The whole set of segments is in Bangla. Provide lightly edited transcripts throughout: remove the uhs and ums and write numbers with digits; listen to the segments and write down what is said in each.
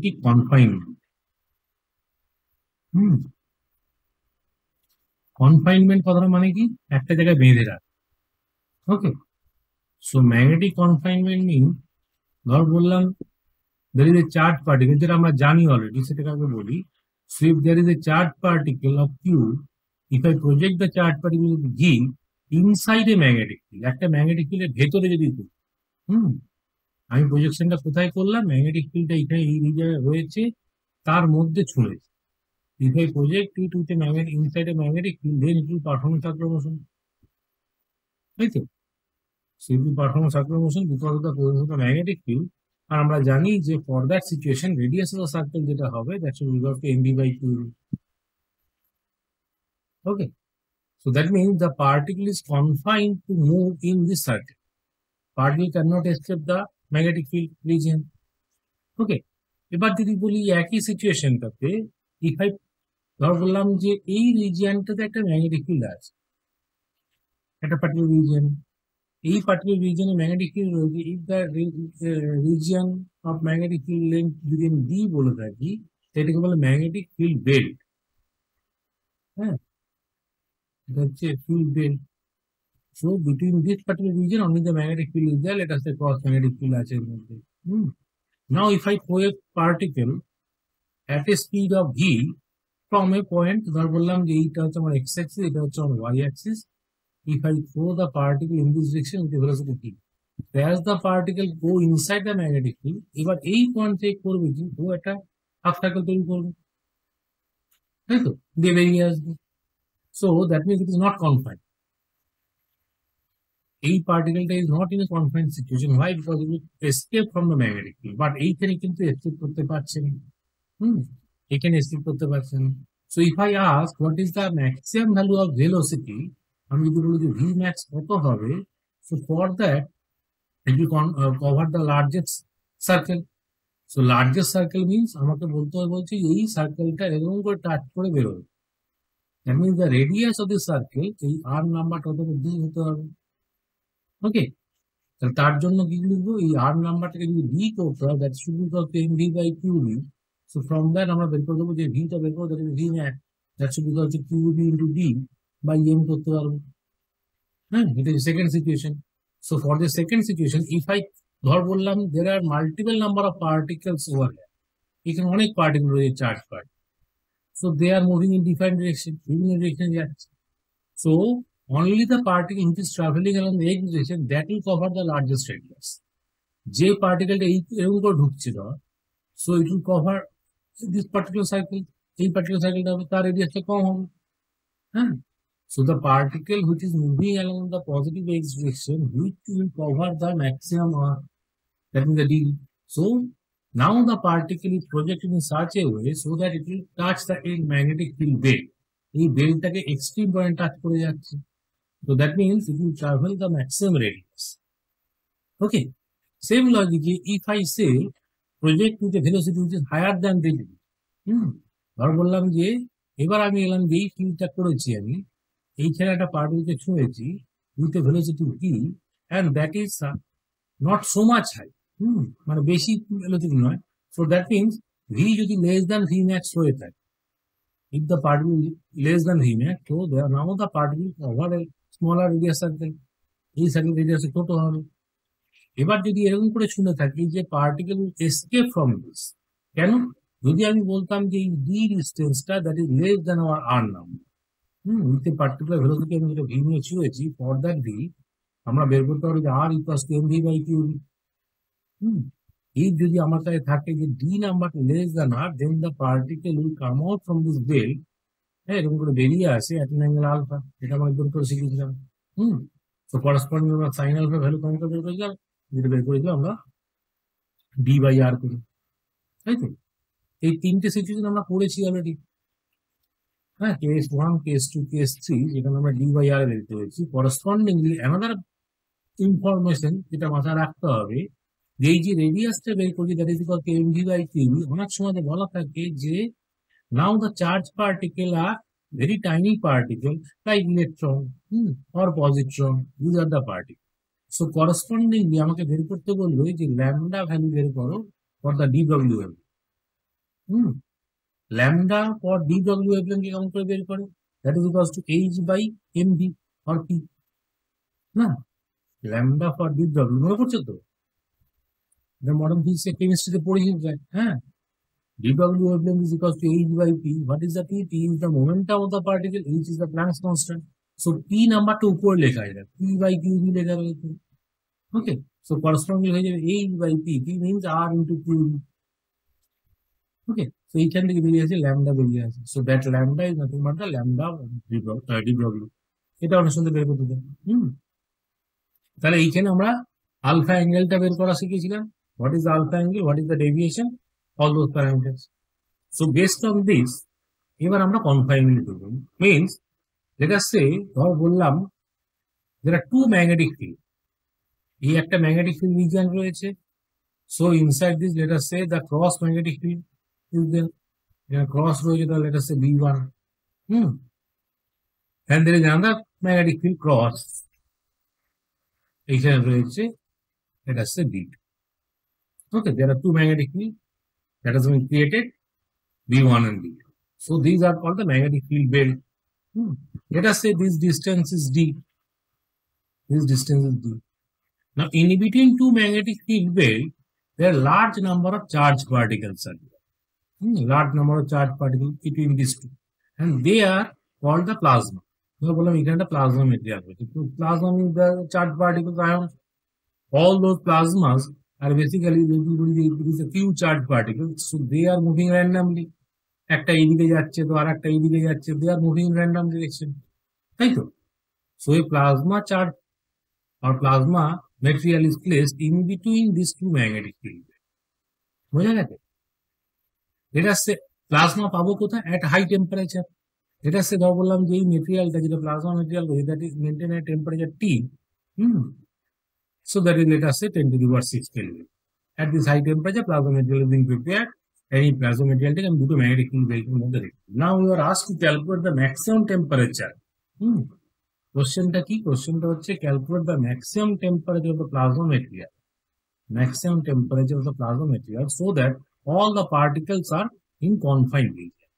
Magnetic confinement. কনফাইনমেন্ট কথাটা মানে কি? একটা জায়গায় বেঁধে রাখ। ওকে, সো ম্যাগনেটিক কনফাইনমেন্ট মিন, ধর বললাম there is a charged particle, যেটা আমরা জানি অলরেডি, সেটাকে আমি বলি। So if there is a charged particle of Q, if I project the charged particle of G inside a magnetic field, একটা ম্যাগনেটিক ফিল্ডের ভেতরে যদি আমি প্রজেকশনটা কোথায় করলাম? ম্যাগনেটিক ফিল্ডটা এখানে এই জায়গায় রয়েছে, তার মধ্যে ছুঁড়েছে। If I project it with a magnet inside a magnetic field, then it will perform circular motion. তাই তো? So it will perform circular motion because of the presence of the magnetic field. আর আমরা জানি যে for that situation radius of the circle যেটা হবে that will equal to mv/q। Okay, so that means the particle is confined to move in this circle. Particle can not escape the magnetic field region. Okay, এবার যদি বলি একই সিচুয়েশনটাতে ইফ আই ধর বললাম যে এই রিজিয়নটাতে একটা ম্যাগনেটিক ফিল্ড আছে, একটা পার্টিকুলার রিজিয়ন, এই পার্টিকুলার রিজিয়নে ম্যাগনেটিক ফিল্ড রয়েছে। If the region of magnetic field length যদি আমি ডি বলে থাকি, সেটাকে বলে ম্যাগনেটিক ফিল্ড বেল্ট। হ্যাঁ, এটা হচ্ছে field belt. So between this particular region only the magnetic field is there, let us say cross magnetic field আছে এর মধ্যে। Now if I throw a particle at a speed of v from a point, ধর বললাম যে এইটা হচ্ছে আমার x axis, এটা হচ্ছে আমার y axis. If I throw the particle in this direction with the velocity v, as the particle go inside the magnetic field, এবার এই পয়েন্ট থেকে করবে কি, ও একটা হাফ সার্কেল তৈরি করবে, তাই তো, দিয়ে বেরিয়ে আসবে। So that means it is not confined. এই পার্টিকেলটা is not in a confined situation. Why? Because it will escape from the magnetic field. But এইখানে কিন্তু এসকেপ করতে পারছে না। এখানে এসকেপ করতে পারছে না। So if I ask what is the maximum value of velocity, আমি যদি বলি যে ভি ম্যাক্স কত হবে, so for that it will cover the largest circle. So largest circle means আমাকে বলতে হবে, বলছে এই সার্কেলটা এরকম করে টাচ করে বেরোবে। That means the radius of the circle, এই আর নাম্বারটা কত ডি হতে হবে। ওকে, তার জন্য কি লিখবো, এই আর নাম্বারটাকে যদি ডি করতে হয়, that should be equal to mv/qb। So from that আমরা বের করে দেবো যে ভিটা বের করবো, that is v max, that should be equal to qb into d by m করতে পারবো। হ্যাঁ, এটা second situation. So for the second situation if I ধর বললাম there are multiple number of particles over here, এখানে অনেক পার্টিকেল রয়েছে, charge particle. So they are moving in different direction, বিভিন্ন ডিরেকশনে যাচ্ছে। So only the particle which is traveling along the x direction that will cover the largest radius. যে পার্টিকেলটা এরকম করে ঢুকছিল, so it will cover this particular circle, এই পার্টিকুলার সার্কেলটা হবে, তার রেডিয়াসটা কম হবে। হ্যাঁ, so the particle which is moving along the positive x direction which will cover the maximum r, that means the d. So now the particle is projected in such a way so that it will touch the magnetic field belt. এই বেল্টটাকে এক্সট্রিম পয়েন্ট টাচ করে যাচ্ছে। So that means it will travel the maximum radius. Okay. Same logic, if I say project with a velocity which is higher than the ধর বললাম যে এবার আমি এলাম যে এই ফিল্ডটা করেছি, আমি এইখানে একটা পার্টিকেলকে ছুঁয়েছি with a velocity v and that is not so much high, মানে বেশি ভেলোসিটি নয়। So that means v যদি less than v max হয়ে থাকে, if the particle is less than v max, so there now the particle over a smaller radius circle, এই সার্কেল রেডিয়াস ছোট হবে। এবার যদি এরকম করে শুনে থাকি যে পার্টিকেল এসকেপ ফ্রম দিস, কেন? যদি আমি বলতাম যে এই ডি ডিস্টেন্সটা that is less than our r number, with a particular velocity আমি যেটা ভি নিয়ে ছুঁয়েছি, ফর দ্যাট ভি আমরা বের করতে পারি যে আর ইকুয়ালস টু mv/qb। এই যদি আমার কাছে থাকে যে ডি নাম্বারটা less than R, then the particle will come out from this belt, হ্যাঁ, এরকম করে বেরিয়ে আসে অ্যাট অ্যান অ্যাঙ্গেল আলফা। এটা আমরা বের করে শিখেছিলাম। তো করসপন্ডিং আমরা সাইন আলফা ভ্যালু কমটা বের করেছিলাম, যেটা বের করেছিলাম আমরা d/r করে, তাই তো। এই তিনটে সিচুয়েশন আমরা পড়েছি অলরেডি। হ্যাঁ, কেস 1, কেস 2, কেস 3, যেখানে আমরা d/r বের করেছি। করসপন্ডিংলি অ্যানাদার ইনফরমেশন যেটা মাথায় রাখতে হবে, যে এই যে রেডিয়াসটা বের করছি that is equal to mv/qb। অনেক সময় বলা থাকে যে now the charge particle are very tiny particle like electron or positron, these are the particles. So correspondingly আমাকে বের করতে বলবে যে ল্যামডা ভ্যালু বের করো for the dw value. Lambda for DW wavelength কে কেমন করে বের করে? That is equals to H/mv or P, না? ল্যামডা ফর DW মনে করছো তো? এটা মডার্ন ফিজিক্স কেমিস্ট্রিতে পড়েছি যায়, হ্যাঁ? DW wavelength is equals to H/P. What is the P? P is the momentum of the particle. H is the Planck's constant. So P number to উপর লেখা যায়, P/QB লেখা রয়েছে। Okay, so correspondingly হয়ে যাবে H/P. P means R into QB. Okay, so এইখান থেকে বেরিয়ে আসে ল্যামডা বেরিয়ে আসে। So that lambda is nothing but the lambda DW. এটা অনেক সুন্দর বের করতে দেয়। তাহলে এইখানে আমরা আলফা অ্যাঙ্গেলটা বের করা শিখেছিলাম। What is the alpha angle? What is the deviation? All those parameters. So based on this, এবার আমরা কনফাইনমেন্ট করব। মিন্স let us say ধর বললাম there are two magnetic field, এই একটা ম্যাগনেটিক ফিল্ড রিজিয়ন রয়েছে। So inside this let us say the cross magnetic field is there, cross রয়েছে, তাহলে let us say B1, and there is another magnetic field cross, এইখানে রয়েছে let us say B2. Okay, there are two magnetic field that has been created, B1 and B2. So these are called the magnetic field belt. Let us say this distance is D. This distance is D. Now, in between two magnetic field belt, there are large number of charged particles are there. Large number of charged particles between these two, and they are called the plasma. Plasma material. Plasma means the charged particles, ions. All those plasmas are basically a few charged particles, so they are moving randomly. একটা এইদিকে যাচ্ছে তো আর একটা এইদিকে যাচ্ছে, they are moving in random direction, তাই তো? So a plasma charge or plasma material is placed in between these two magnetic field. বোঝা গেছে? Let us say প্লাজমা পাবো কোথায়? at high temperature. Let us say ধর বললাম যে এই মেটেরিয়ালটা যেটা প্লাজমা মেটেরিয়াল রয়েছে that is maintained at temperature T. So that is let us say 10 to the power 6 Kelvin. At this high temperature, plasma material is being prepared. Any plasma material can do the magnetic field breaking of the reactor. Now you are asked to calculate the maximum temperature. Question ta ki? Question ta hocche calculate the maximum temperature of the plasma material. Maximum temperature of the plasma material so that all the particles are in confined region.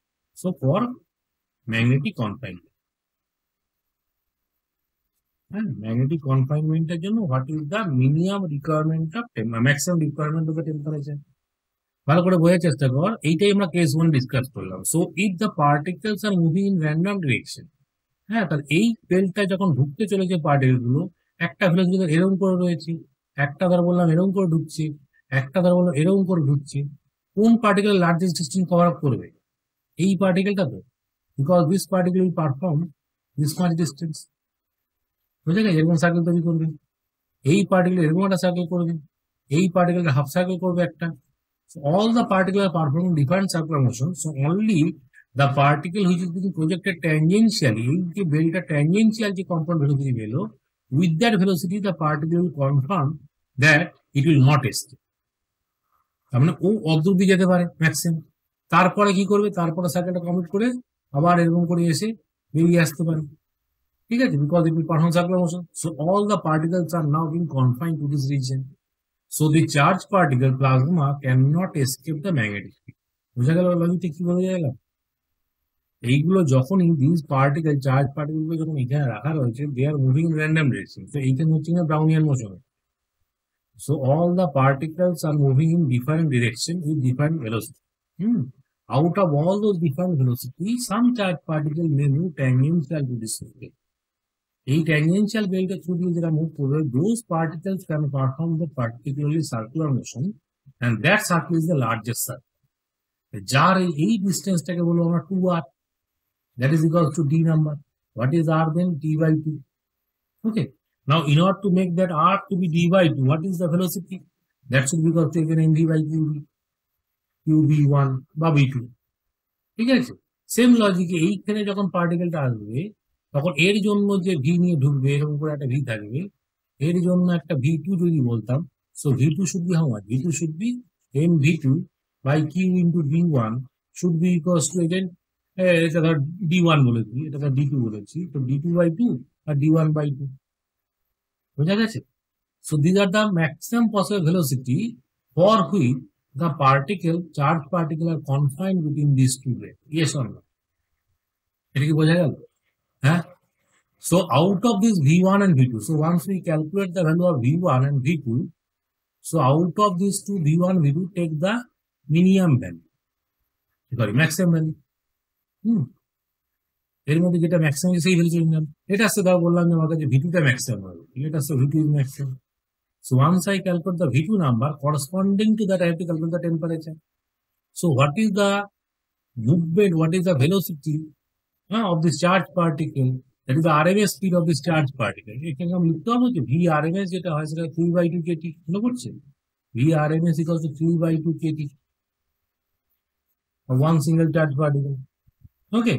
So for magnetic confinement. Magnetic confinement এর জন্য what is the minimum requirement of maximum requirement of the temperature? ভালো করে বোঝার চেষ্টা কর, এইটাই আমরা কেস 1 ডিসকাস করলাম। So if the particles R moving in random direction, হ্যাঁ, তাহলে এই বেল্টটা যখন ঢুকতে চলেছে পার্টিকেল গুলো, একটা ভেলোসিটি এরকম করে রয়েছে, একটা ধর বললাম এরকম করে ঢুকছে, একটা ধর বললাম এরকম করে ঢুকছে, কোন particle largest distance cover up করবে? এই পার্টিকেলটা তো, because this particle will perform this much distance. বুঝে গেছে? এরকম সার্কেল তৈরি করবে, এই পার্টিকেল এরকম একটা সার্কেল করবে, এই পার্টিকেলটা হাফ সার্কেল করবে একটা। So all the particles are performing different circular motion. So only the particle which is being projected tangentially, the belt tangential the compound velocity value, with that velocity the particle will confirm that it will not escape. তার মানে ও অবধি যেতে পারে ম্যাক্সিমাম, তারপরে কি করবে? তারপরে সার্কেলটা কমপ্লিট করে আবার এরকম করে এসে বেরিয়ে আসতে পারে, ঠিক আছে? Because it will perform circular motion. So all the particles are now being confined to this region. So the charged particle plasma cannot escape the magnetic field. বুঝা গেল লজিকটা কি বলে গেলাম? এইগুলো যখনই these particle charged particle গুলো যখন এখানে রাখা রয়েছে, they are moving in random direction. So এইখানে হচ্ছে না Brownian motion. So all the particles are moving in different direction with different velocity. Out of all those different velocity, some charged particle may move tangential to this belt. এই tangential belt এর থ্রু দিয়ে যেটা মুভ করবে, those particles can perform the particularly circular motion, and that circle is the largest circle. যার এই ডিস্টেন্সটাকে বলবো আমরা 2r, that is equal to d number. What is r then? d/2. Okay, now in order to make that r to be d/2, what is the velocity? That should be equal to again mv/qb, qb1 বা b2, ঠিক আছে? সেম লজিকে এইখানে যখন পার্টিকেলটা আসবে তখন এর জন্য যে ভি নিয়ে ঢুকবে, এরকম করে একটা ভি থাকবে, এর জন্য একটা v2 যদি বলতাম, so v2 should be how much? v2 should be mv2 by q into d1 should be equals to again, এটা ধর d1 বলেছি, এটা ধর d2 বলেছি, তো d2/2 আর d1/2, বোঝা গেছে? So this are the maximum possible velocity for which the charge particle are confined between these two waves. Yes or no? এটা কি বোঝা গেল? হ্যাঁ, so out of this V1 and V2, so once we calculate the value of V1 and V2, so out of these two V1 V2 take the minimum value, sorry maximum value. এর মধ্যে যেটা ম্যাক্সিমাম সেই ভ্যালু চলে নিলাম। এটা আসছে ধর বললাম যে আমার কাছে V2টা ম্যাক্সিমাম হবে, এটা আসছে V2 is maximum. So once I calculate the V2 number corresponding to that, I have to calculate the temperature. So what is the movement, what is the velocity of this charge particle, that is the RMS speed of this charge particle. এখানে আমি লিখতে হবে যে VRMS যেটা হয় সেটা 3/2 kT, মনে পড়ছে? VRMS equals to 3/2 kT of one single charge particle. Okay,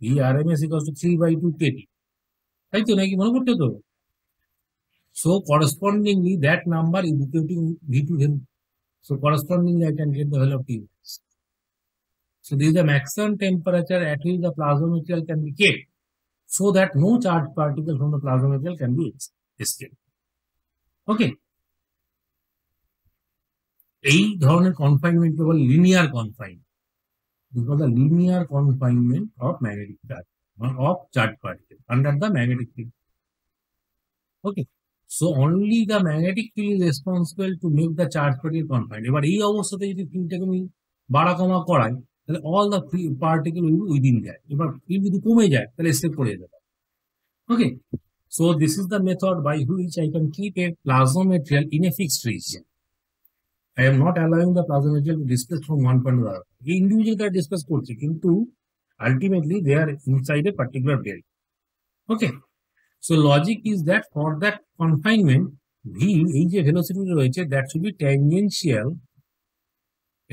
VRMS equals to 3/2 kT, তাই তো নাকি মনে পড়ছে তো? So correspondingly that number is equal to V2 value. So correspondingly I can get the value of T. So this is the maximum temperature at which the plasma material can be kept, so that no charged particle from the plasma material can be escaped. Okay. এই ধরনের confinement cable linear confinement, because the linear confinement of magnetic charge or of charged particle under the magnetic field. Okay. So only the magnetic field is responsible to make the charge particle confined. এবার এই অবস্থাতে যদি ফিল্ডটাকে আমি বাড়া কমা করাই তাহলে all the particle will be within that. এবার ফিল্ড যদি কমে যায় তাহলে স্টেপ পড়ে যাবে। Okay, so this is the method by which I can keep a plasma material in a fixed region. I am not allowing the plasma material to displace from one point to the other. এই ইন্ডিভিজুয়াল ডিসপ্লেস করছে কিন্তু ultimately they are inside a particular belt. Okay. So logic is that for that confinement, V, এই যে velocity রয়েছে, that should be tangential,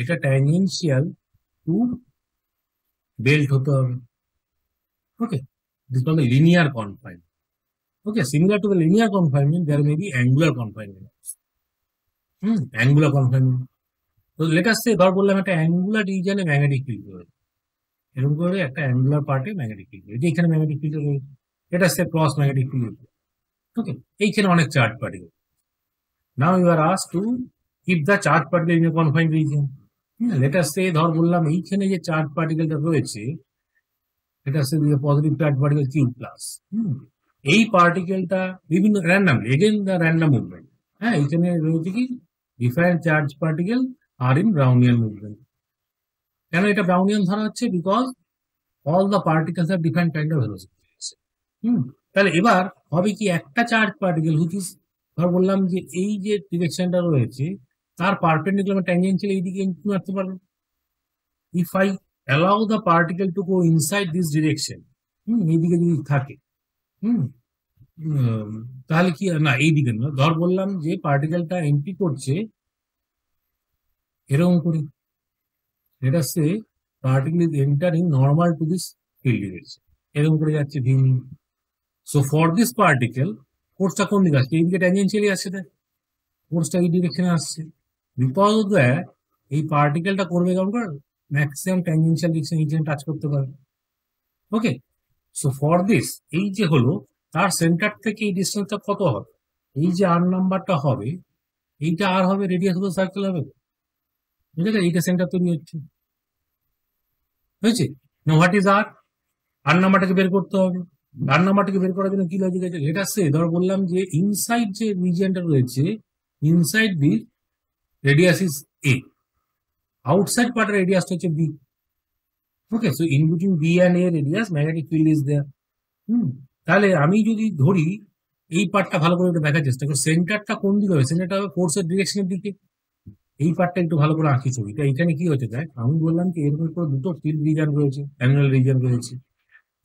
এটা tangential to belt হতে হবে। Okay, this is called the linear confinement. Okay, similar to the linear confinement, there may be angular confinement. Angular confinement. So let us say ধর বললাম একটা angular region এ magnetic field রয়েছে, এরকম করে একটা angular part এ magnetic field রয়েছে, এখানে magnetic field রয়েছে, এটা হচ্ছে ক্রস ম্যাগনেটিক ফিল্ড। ওকে, এইখানে অনেক charge particle. Now you are asked to keep the charge particle in a confined region. Let us say ধর বললাম এইখানে যে চার্জ পার্টিকেলটা রয়েছে এটা হচ্ছে positive charge particle q plus. এই পার্টিকেলটা বিভিন্ন randomly, again the random movement, হ্যাঁ এইখানে রয়েছে কি different charge particle are in Brownian movement. কেন এটা ব্রাউনিয়ান ধরা হচ্ছে? Because all the particles have different kind of velocity. তাহলে এবার হবে কি একটা চার্জ পার্টিকেল হুইচ ইজ ধর বললাম যে এই যে ডিরেকশনটা রয়েছে তার পারপেন্ডিকুলার ট্যানজেনশিয়াল এইদিকে মারতে পারবে। If I allow the particle to go inside this direction, এইদিকে যদি থাকে তাহলে কি না এইদিকে না, ধর বললাম যে পার্টিকেলটা এন্ট্রি করছে এরকম করে, এটা হচ্ছে particle is entering normal to this field direction, এরকম করে যাচ্ছে V. So for this particle, ফোর্সটা কোন দিকে আসছে? এইদিকে ট্যানজেনশিয়ালি আসছে, তাই ফোর্সটা এই ডিরেকশনে আসছে। বিকজ অফ দ্যাট এই পার্টিকেলটা করবে কেমন করে ম্যাক্সিমাম ট্যানজেনশিয়াল ডিরেকশন এইখানে টাচ করতে পারবে। ওকে, সো ফর দিস এই যে হলো তার সেন্টার থেকে এই ডিস্টেন্সটা কত হবে? এই যে আর নাম্বারটা হবে, এইটা আর হবে, রেডিয়াস অফ দ্য সার্কেল হবে, বুঝলে? এইটা সেন্টার তৈরি হচ্ছে, হয়েছে না? হোয়াট ইজ আর? আর নাম্বারটাকে বের করতে হবে। আর নাম্বারটাকে বের করার জন্য কি লজিক আছে? এটা সে ধর বললাম যে ইনসাইড যে রিজিয়নটা রয়েছে, inside b radius is a, outside পার্টের রেডিয়াসটা হচ্ছে b. Okay, so in between b and a radius magnetic field is there. তাহলে আমি যদি ধরি এই পার্টটা ভালো করে একটু দেখার চেষ্টা করি, সেন্টারটা কোন দিকে হবে? সেন্টারটা হবে ফোর্সের ডিরেকশনের দিকে। এই পার্টটা একটু ভালো করে আঁকি ছবিটা। এখানে কি হচ্ছে দেখ, আমি বললাম কি এরকম করে দুটো ফিল্ড রিজন রয়েছে, অ্যানুয়াল রিজন রয়েছে।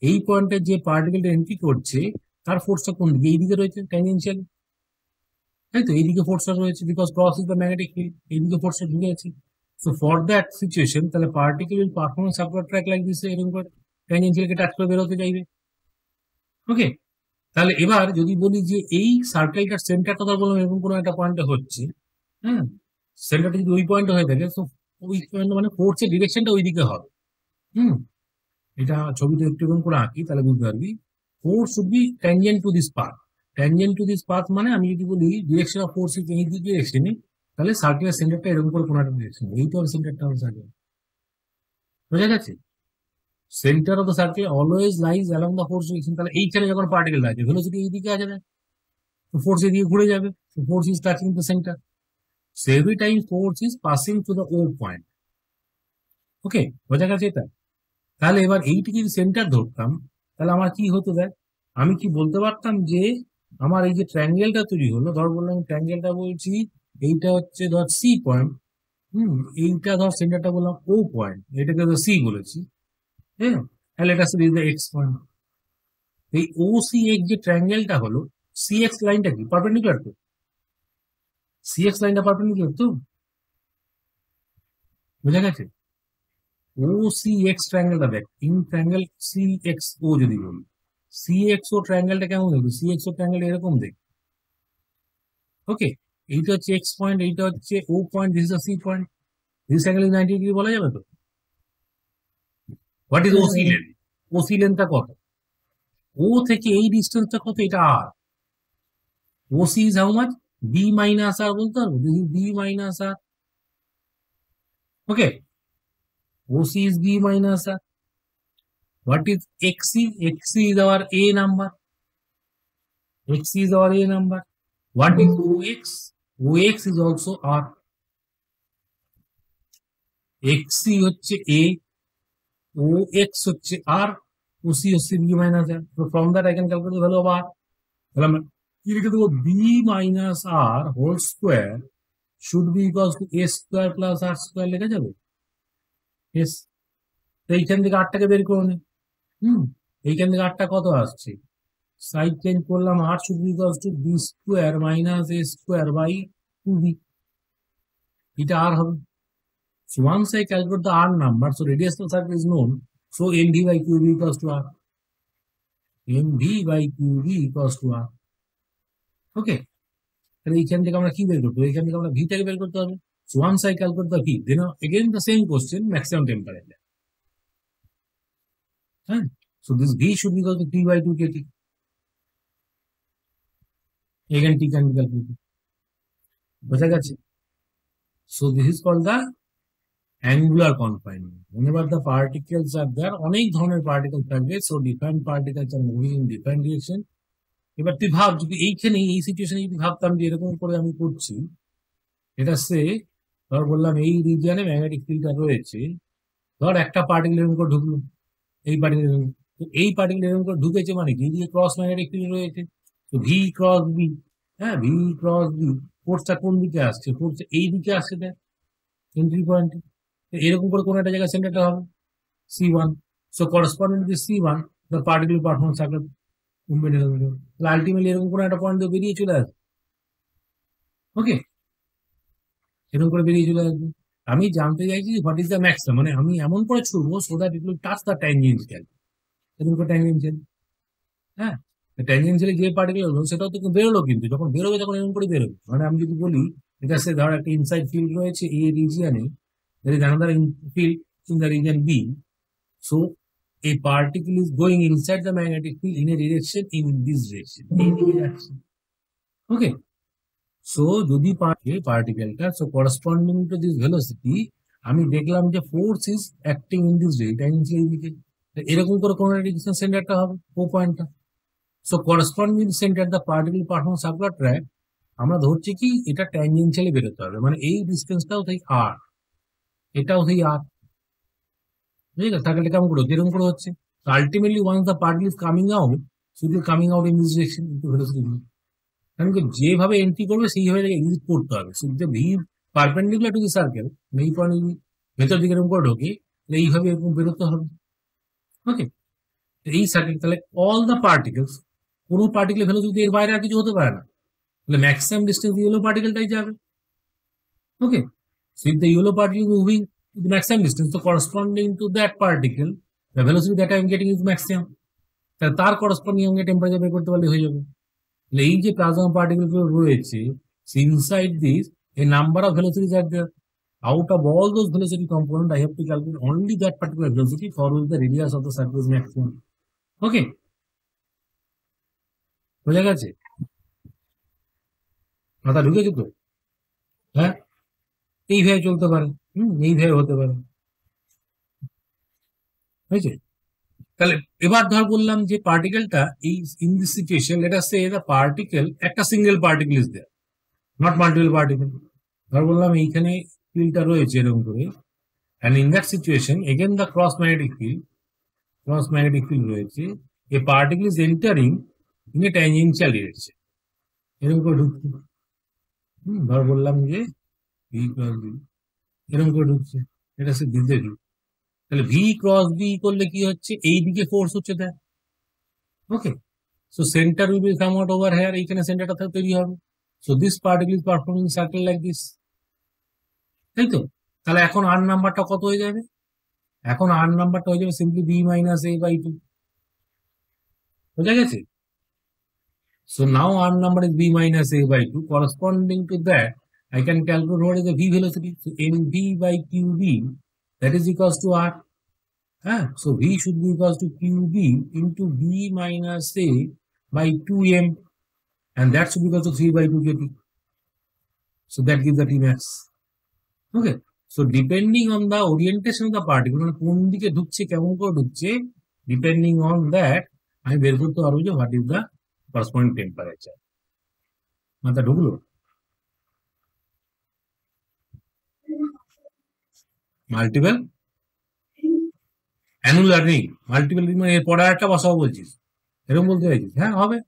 এই পয়েন্টে যে পার্টিকেলটা এন্ট্রি করছে তার ফোর্সটা কোন দিকে? এইদিকে রয়েছে ট্যানজেনশিয়াল, তাই তো? এইদিকে ফোর্সটা রয়েছে because cross is the magnetic field, এইদিকে ফোর্সটা ঢুকে আছে। সো ফর দ্যাট সিচুয়েশন তাহলে particle will perform circular track like this, এরকম করে ট্যানজেনশিয়ালকে টাচ করে বেরোতে চাইবে। ওকে, তাহলে এবার যদি বলি যে এই সার্কেলটার সেন্টারটা ধর বললাম এরকম কোনো একটা পয়েন্টে হচ্ছে, হ্যাঁ সেন্টারটা যদি ওই পয়েন্টে হয়ে থাকে, তো ওই পয়েন্ট মানে ফোর্সের ডিরেকশনটা ওইদিকে হবে। এটা ছবিতে একটু এরকম করে আঁকি তাহলে বুঝতে পারবি। Force should be tangent to this path. Tangent to this path মানে আমি যদি বলি ডিরেকশন অফ ফোর্স ইজ এই ডিরেকশনে, তাহলে সার্কেলের সেন্টারটা এরকম করে কোনো একটা ডিরেকশন, এইটা হবে সেন্টারটা হবে সার্কেল। বোঝা গেছে? Centre of the circle always lies along the force direction. তাহলে এইখানে যখন পার্টিকেল আছে, ভেলোসিটি এইদিকে আছে না, তো ফোর্স এদিকে ঘুরে যাবে, force is touching the centre. So every time force is passing to the O point. ওকে, বোঝা গেছে এটা? তাহলে এবার এইটি যদি সেন্টার ধরতাম, তাহলে আমার কি হতো দেখ, আমি কি বলতে পারতাম যে আমার এই যে ট্রায়াঙ্গেলটা তৈরি হলো, ধর বললাম ট্রায়াঙ্গেলটা বলছি এইটা হচ্ছে ধর সি পয়েন্ট, এইটা ধর সেন্টারটা বললাম ও পয়েন্ট, এটাকে তো সি বলেছি, হ্যাঁ, তাহলে এটা শুধু এক্স পয়েন্ট। এই ও সি এক্স যে ট্রায়াঙ্গেলটা হলো, সি এক্স লাইনটা কি পারপেন্ডিকুলার তো, সি এক্স লাইনটা পারপেন্ডিকুলার তো, বোঝা গেছে? ও সি এক্স ট্রায়াঙ্গেলটা দেখ, ইন ট্রায়াঙ্গেল সি এক্স ও যদি বলি, সি এক্স ও ট্রায়াঙ্গেলটা কেমন দেখবে, সি এক্স ও ট্রায়াঙ্গেল এরকম দেখ। ওকে, এইটা হচ্ছে এক্স পয়েন্ট, এইটা হচ্ছে O point, this is C point, this angle is 90 degree, বলা যাবে তো? What is O C length? O C লেনটা কত? ও থেকে এই ডিস্টেন্সটা কত? এটা r. O C is how much? B minus r বলতে পারবো, this is b minus r. Okay, O C is b minus r. What is XC? XC is our A number. XC is our A number. What is OX? OX is also R. XC হচ্ছে A, OX হচ্ছে R, OC হচ্ছে B minus R. So from that I can calculate the value of R. তাহলে আমরা কি লিখে দেবো? B minus R whole square should be equals to A square plus R square, লেখা যাবে? Yes. তো এইখান থেকে আটটাকে বের করে নে। এইখান থেকে আটটা কত আসছে? সাইড চেঞ্জ করলাম, r should be equals to b square minus a square by 2b, এটা আর হবে। So once I calculate the R number, so radius of the circle is known, so mv by qb equals to R. mv by qb equals to R. Okay, তাহলে এইখান থেকে আমরা কি বের করতে হবে? এইখান থেকে আমরা ভিটাকে বের করতে হবে। So once I calculate the v, then again the same question, maximum temperature. হ্যাঁ, so this v should be equal to 3 by 2 kT. Again t can be calculated. বোঝা গেছে? So this is called the angular confinement. Whenever the particles are there, অনেক ধরনের পার্টিকেল থাকবে, so different particles are moving in different direction. এবার তুই ভাব, যদি এইখানে এই সিচুয়েশনে যদি ভাবতাম যে এরকম করে আমি করছি, এটা সে ধর বললাম এই রিজিয়নে ম্যাগনেটিক ফিল্ডটা রয়েছে, ধর একটা পার্টিকেল এরকম করে ঢুকলো, এই পার্টিকেল, তো এই পার্টিকেল এরকম করে ঢুকেছে মানে কি, দিয়ে ক্রস ম্যাগনেটিক ফিল্ড রয়েছে, তো ভি ক্রস বি, হ্যাঁ, ভি ক্রস বি, ফোর্সটা কোন দিকে আসছে? ফোর্সটা এই দিকে আসছে, দেখ এন্ট্রি পয়েন্টে। এরকম করে কোন একটা জায়গায় সেন্টারটা হবে C1, so corresponding to C1 the particular performance circle movement, তাহলে আলটিমেটলি এরকম কোনো একটা পয়েন্ট দিয়ে বেরিয়ে চলে আসবে। ওকে, এরকম করে বেরিয়ে চলে আসবে। আমি জানতে চাইছি হোয়াট ইজ দ্য ম্যাক্সিমাম, মানে আমি এমন করে ছুড়বো so that it will touch the tangential, এরকম করে ট্যানজেন্সিয়াল, হ্যাঁ, ট্যানজেন্সিয়ালি যে পার্টিকেল হলো সেটাও তো বেরোলো, কিন্তু যখন বেরোবে তখন এরকম করে বেরোবে। মানে আমি যদি বলি এটা সে ধর একটা ইনসাইড ফিল্ড রয়েছে এই রিজিয়নে, there is another field in the region B. So a particle is going inside the magnetic field in a direction, in this direction. Okay. So যদি পার্টিকেলটা, so corresponding to this velocity, আমি দেখলাম যে force is acting in this way, tangential দিকে, এরকম করে কোন ডিরেকশন সেন্টারটা হবে ও পয়েন্টটা। So corresponding center the particle perform circular track, আমরা ধরছি কি এটা ট্যানজেন্সিয়ালি বেরোতে হবে, মানে এই ডিসটেন্সটাও তাই আর, এটাও সেই আর, ঠিক আছে? তাহলে কেমন করে যেরকম করে হচ্ছে, ultimately once the particle is coming out, শুধু coming out in this direction into velocity, কারণ কি যেভাবে এন্ট্রি করবে সেইভাবে এক্সিট করতে হবে। শুধু V perpendicular to the circle, এই পয়েন্ট ভেতর দিকে এরকম করে ঢোকে, এইভাবে এরকম বেরোতে হবে। ওকে, এই সার্কেল, তাহলে অল দ্য পার্টিকেলস, কোনো পার্টিকেলের ভেলোসিটি এর বাইরে আর কিছু হতে পারে না, তাহলে ম্যাক্সিমাম ডিস্টেন্স ইয়েলো পার্টিকেলটাই যাবে। ওকে, so if the yellow particle moving to the maximum distance, so corresponding to that particle, the velocity that I am getting is maximum. তার corresponding আমাকে টেম্পারেচার বের করতে পারলে হয়ে যাবে। তাহলে এই যে প্লাজমা পার্টিকেল গুলো রয়েছে, inside this a number of velocities are there. Out of all those velocity component, I have to calculate only that particular velocity for which the radius of the circle is maximum. Okay, বোঝা গেছে? মাথা ঢুকেছে তো? হ্যাঁ, এইভাবে চলতে পারে, এইভাবে হতে পারে, হয়েছে? তাহলে এবার ধর বললাম যে পার্টিকেলটা এই in this situation let us say the particle, একটা single particle is there, not multiple particle. ধর বললাম এইখানে ফিল্ডটা রয়েছে এরকম করে, and in that situation again the cross magnetic field রয়েছে, a particle is entering in a tangential direction, এরকম করে ঢুকছে। ধর বললাম যে ভি ক্রস বি, এরকম করে ঢুকছে, এটা হচ্ছে দিতে ভি। তাহলে ভি ক্রস বি করলে কি হচ্ছে, এই দিকে ফোর্স হচ্ছে দেয়, okay. So centre will be come out over here, এইখানে সেন্টারটা তৈরি হবে। So this particle is performing circle like this, তাই তো? তাহলে এখন আর নাম্বারটা কত হয়ে যাবে? এখন আর নাম্বারটা হয়ে যাবে simply B minus A by two, বোঝা গেছে? So now R number is B minus A by 2. Corresponding to that, I can calculate what is the V velocity. So mv by qb, that is equals to R. So V should be equals to qb into B minus A by 2m, and that should be equals to 3 by 2 kt. So that gives the Tmax. Okay. So depending on the orientation of the particle, কোন দিকে ঢুকছে, কেমন করে ঢুকছে, depending on that, আমি বের করতে পারবো যে what is the corresponding temperature. মাথা ঢুকলো? Multiple annular ring, multiple ring মানে এরপরে একটা বসাবো বলছিস, এরকম বলতে চাইছিস? হ্যাঁ, হবে।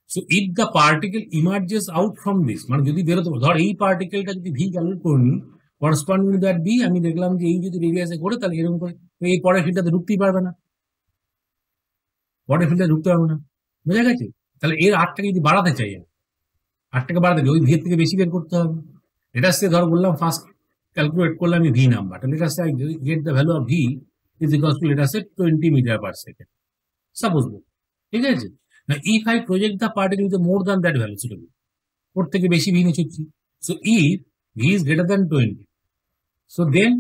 So if the particle ইমার্জেস out from this, মানে যদি বেরোতে, ধর এই পার্টিকেলটা যদি ভি ক্যালকুলেট করে নি, করসপন্ডিং দ্যাট ভি, আমি দেখলাম যে এই যদি রেডিয়াসে করে, তাহলে এরকম করে এই পরের ফিল্ডটাতে ঢুকতেই পারবে না, পরের ফিল্ডে ঢুকতে পারবে না, বোঝা গেছে? তাহলে এর আটটাকে যদি বাড়াতে চাই, আটটাকে বাড়াতে ওই ভি থেকে বেশি বের করতে হবে। এটা সে ধর বললাম ফার্স্ট ক্যালকুলেট করলাম আমি ভি নাম্বার, তাহলে এটা say get the value of v is equals to, let us say, 20 meter per second. Suppose, ঠিক আছে? Now, if I project the particle with more than that velocity, ওর থেকে বেশি ভি নিয়ে চলছি, so if v is greater than 20, so then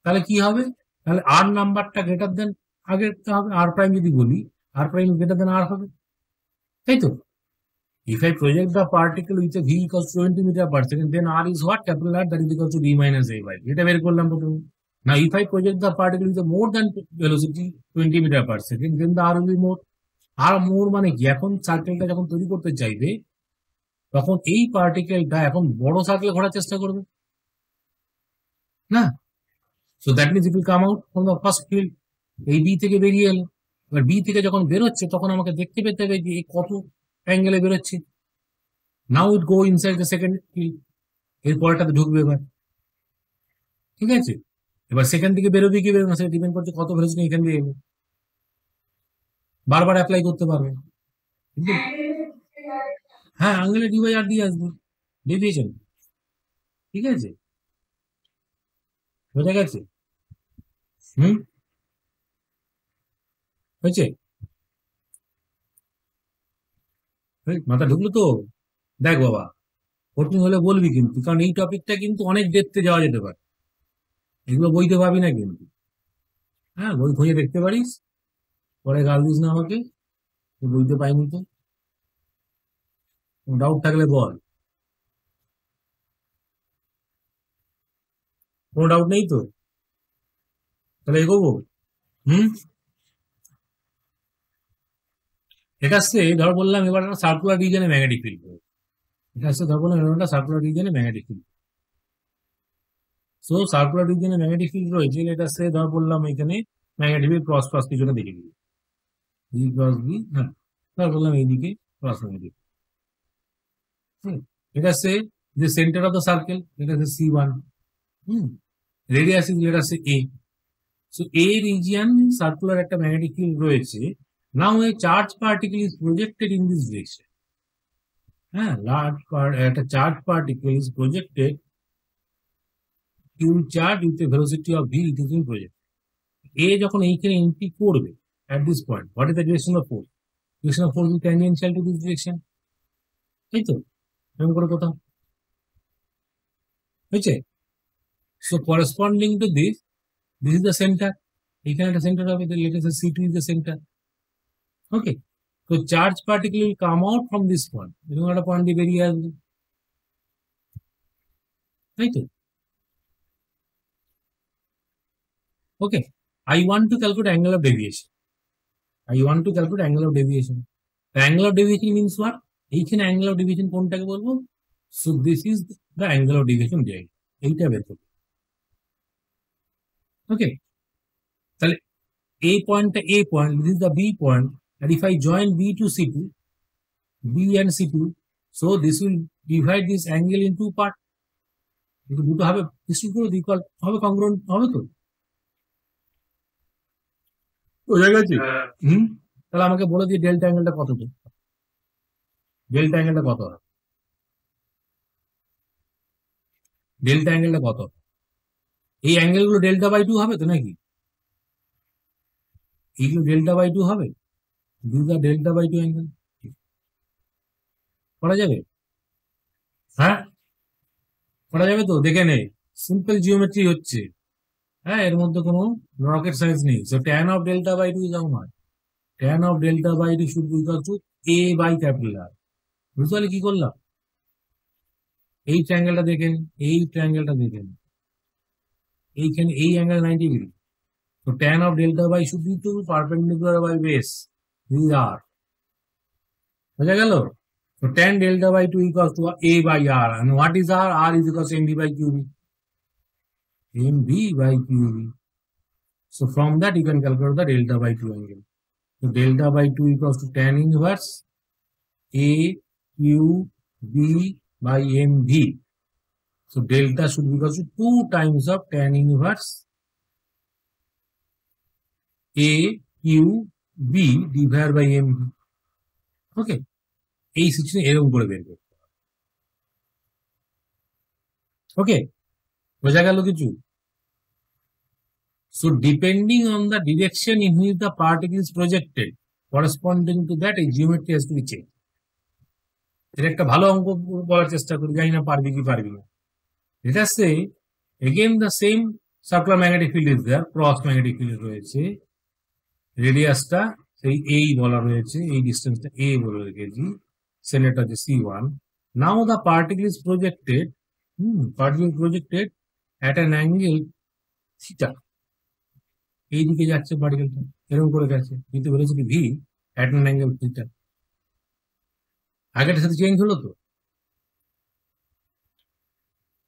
তাহলে কি হবে? তাহলে r নাম্বারটা গ্রেটার দেন আগে হবে, r প্রাইম যদি বলি, r prime greater than r হবে, তাই তো? If I project the particle with a v equals to 20 meter per second, then r is what? Capital R, that is equal to b minus a by, এটা বের করলাম প্রথমে। Now, if I project the particle with a more than velocity 20 meter per second, then the R will be more. আর মোর মানে কি, এখন সার্কেলটা যখন তৈরি করতে চাইবে, তখন এই পার্টিকেলটা এখন বড় সার্কেল ঘোরার চেষ্টা করবে না। So that means it will come out from the first field, এই বি থেকে বেরিয়ে এলো। এবার বি থেকে যখন বেরোচ্ছে, তখন আমাকে দেখতে পেতে হবে যে কত অ্যাঙ্গেলে বেরোচ্ছে। Now it go inside the second field, এর পরেরটাতে ঢুকবে এবার, ঠিক আছে? এবার সেখান থেকে বেরোবে কি বেরোবে না, সেটা ডিপেন্ড করছে কত ভেলোসিটি এখান দিয়ে এলো, বারবার অ্যাপ্লাই করতে পারবে। কিন্তু হ্যাঁ, আঙ্গেলে ডি বাই আর দিয়ে আসবে ডেভিয়েশন, ঠিক আছে? বোঝা গেছে? হয়েছে? মাথা ঢুকলো তো? দেখ বাবা, কঠিন হলে বলবি কিন্তু, কারণ এই টপিকটা কিন্তু অনেক দেখতে যাওয়া যেতে পারে, এগুলো বইতে পাবি না কিন্তু। হ্যাঁ, বই খুঁজে দেখতে পারিস, পরে গাল দিস না আমাকে, বইতে পাইনি তো। ডাউট থাকলে বল, কোনো ডাউট নেই তো? তাহলে এগোবো। হুম, এটা আসছে ধর বললাম এবার একটা সার্কুলার রিজনে ম্যাগনেটিক ফিল্ড, এটা আসছে ধর বললাম এবার একটা সার্কুলার রিজনে ম্যাগনেটিক ফিল্ড। সো সার্কুলার রিজনে ম্যাগনেটিক ফিল্ড রয়েছে, এটা আসছে ধর বললাম এখানে ম্যাগনেটিক ফিল্ড ক্রস ক্রস কিছুটা দেখে দিবি, বি ক্রস বি, হ্যাঁ, ধর বললাম এইদিকে ক্রস ম্যাগনেটিক। এটা আসছে যে সেন্টার অফ দ্য সার্কেল, এটা হচ্ছে C1, রেডিয়াস ইজ, এটা আসছে A। So A region circular একটা ম্যাগনেটিক ফিল্ড রয়েছে। Now a charge particle is projected in this direction, হ্যাঁ, একটা charge particle is projected, q charge with a velocity of v, it is being projected. এ যখন এইখানে এন্ট্রি করবে at this point, what is the direction of force? Direction of force is tangential to this direction, তাই তো? এরকম করে কোথাও হয়েছে? So corresponding to this, this is the center, এখানে একটা সেন্টার হবে, let us say C2 is the center, okay? So charge particle will come out from this point, এরকম একটা পয়েন্ট দিয়ে বেরিয়ে আসবে, তাই তো? Okay, I want to calculate angle of deviation. I want to calculate angle of deviation. The angle of deviation means what? এইখানে angle of deviation কোনটাকে বলবো? So this is the angle of deviation there. এইটা বের করব। Okay, তাহলে A point, this is the B point, and if I join B to C2, B and C2, so this will divide this angle in two parts. দুটো হবে ডিস্ট্রিবিউট করে ইকুয়াল হবে, কংগ্রুয়েন্ট হবে তো, বোঝা গেছে? তাহলে আমাকে বলে দিই ডেল্টা অ্যাঙ্গেলটা কত, ডেল্টা অ্যাঙ্গেলটা কত, ডেল্টা অ্যাঙ্গেলটা কত? এই অ্যাঙ্গেলগুলো ডেল্টা বাই 2 হবে তো নাকি? এইগুলো ডেল্টা বাই 2 হবে, দুটা ডেল্টা বাই 2 অ্যাঙ্গেল করা যাবে? হ্যাঁ করা যাবে তো, দেখে নে, সিম্পল জিওমেট্রি হচ্ছে। হ্যাঁ, এর মধ্যে কোনো রকেট সায়েন্স নেই। So tan of delta by 2 is how much? tan of delta by 2 should be equal to a by capital R। বুঝতে পারলে কি করলাম? এই ট্রায়াঙ্গেলটা দেখেন, এই ট্রায়াঙ্গেলটা দেখেন, এইখানে এই অ্যাঙ্গেল 90 ডিগ্রি। তো tan of delta by should be to perpendicular by base, this is R. বোঝা গেল? So tan delta by 2 equals to A by R, and what is R? R is equals to MB by QB. MB by QB. So from that you can calculate the delta by 2 angle. So delta by 2 equals to tan inverse A QB by MB. So delta should be equals to 2 times of tan inverse A Q B divided by MB. Okay, এই সিচুয়েশন এরকম করে বের করতে হবে। ওকে, বোঝা গেল কিছু? So depending on the direction in which the particle is projected, corresponding to that, a geometry has to be changed. এটা একটা ভালো অঙ্ক বলার চেষ্টা করি, জানি না পারবি কি পারবি না। Let us say again the same circular magnetic field is there, cross magnetic field রয়েছে, রেডিয়াসটা সেই এই বলা রয়েছে, এই ডিস্টেন্সটা a বলে রেখেছি, সেন্টারটা হচ্ছে C1. Now the particle is projected, at an angle theta. এইদিকে যাচ্ছে পার্টিকেলটা, এরকম করে গেছে, কিন্তু velocity v at an angle theta। আগের সাথে চেঞ্জ হলো তো,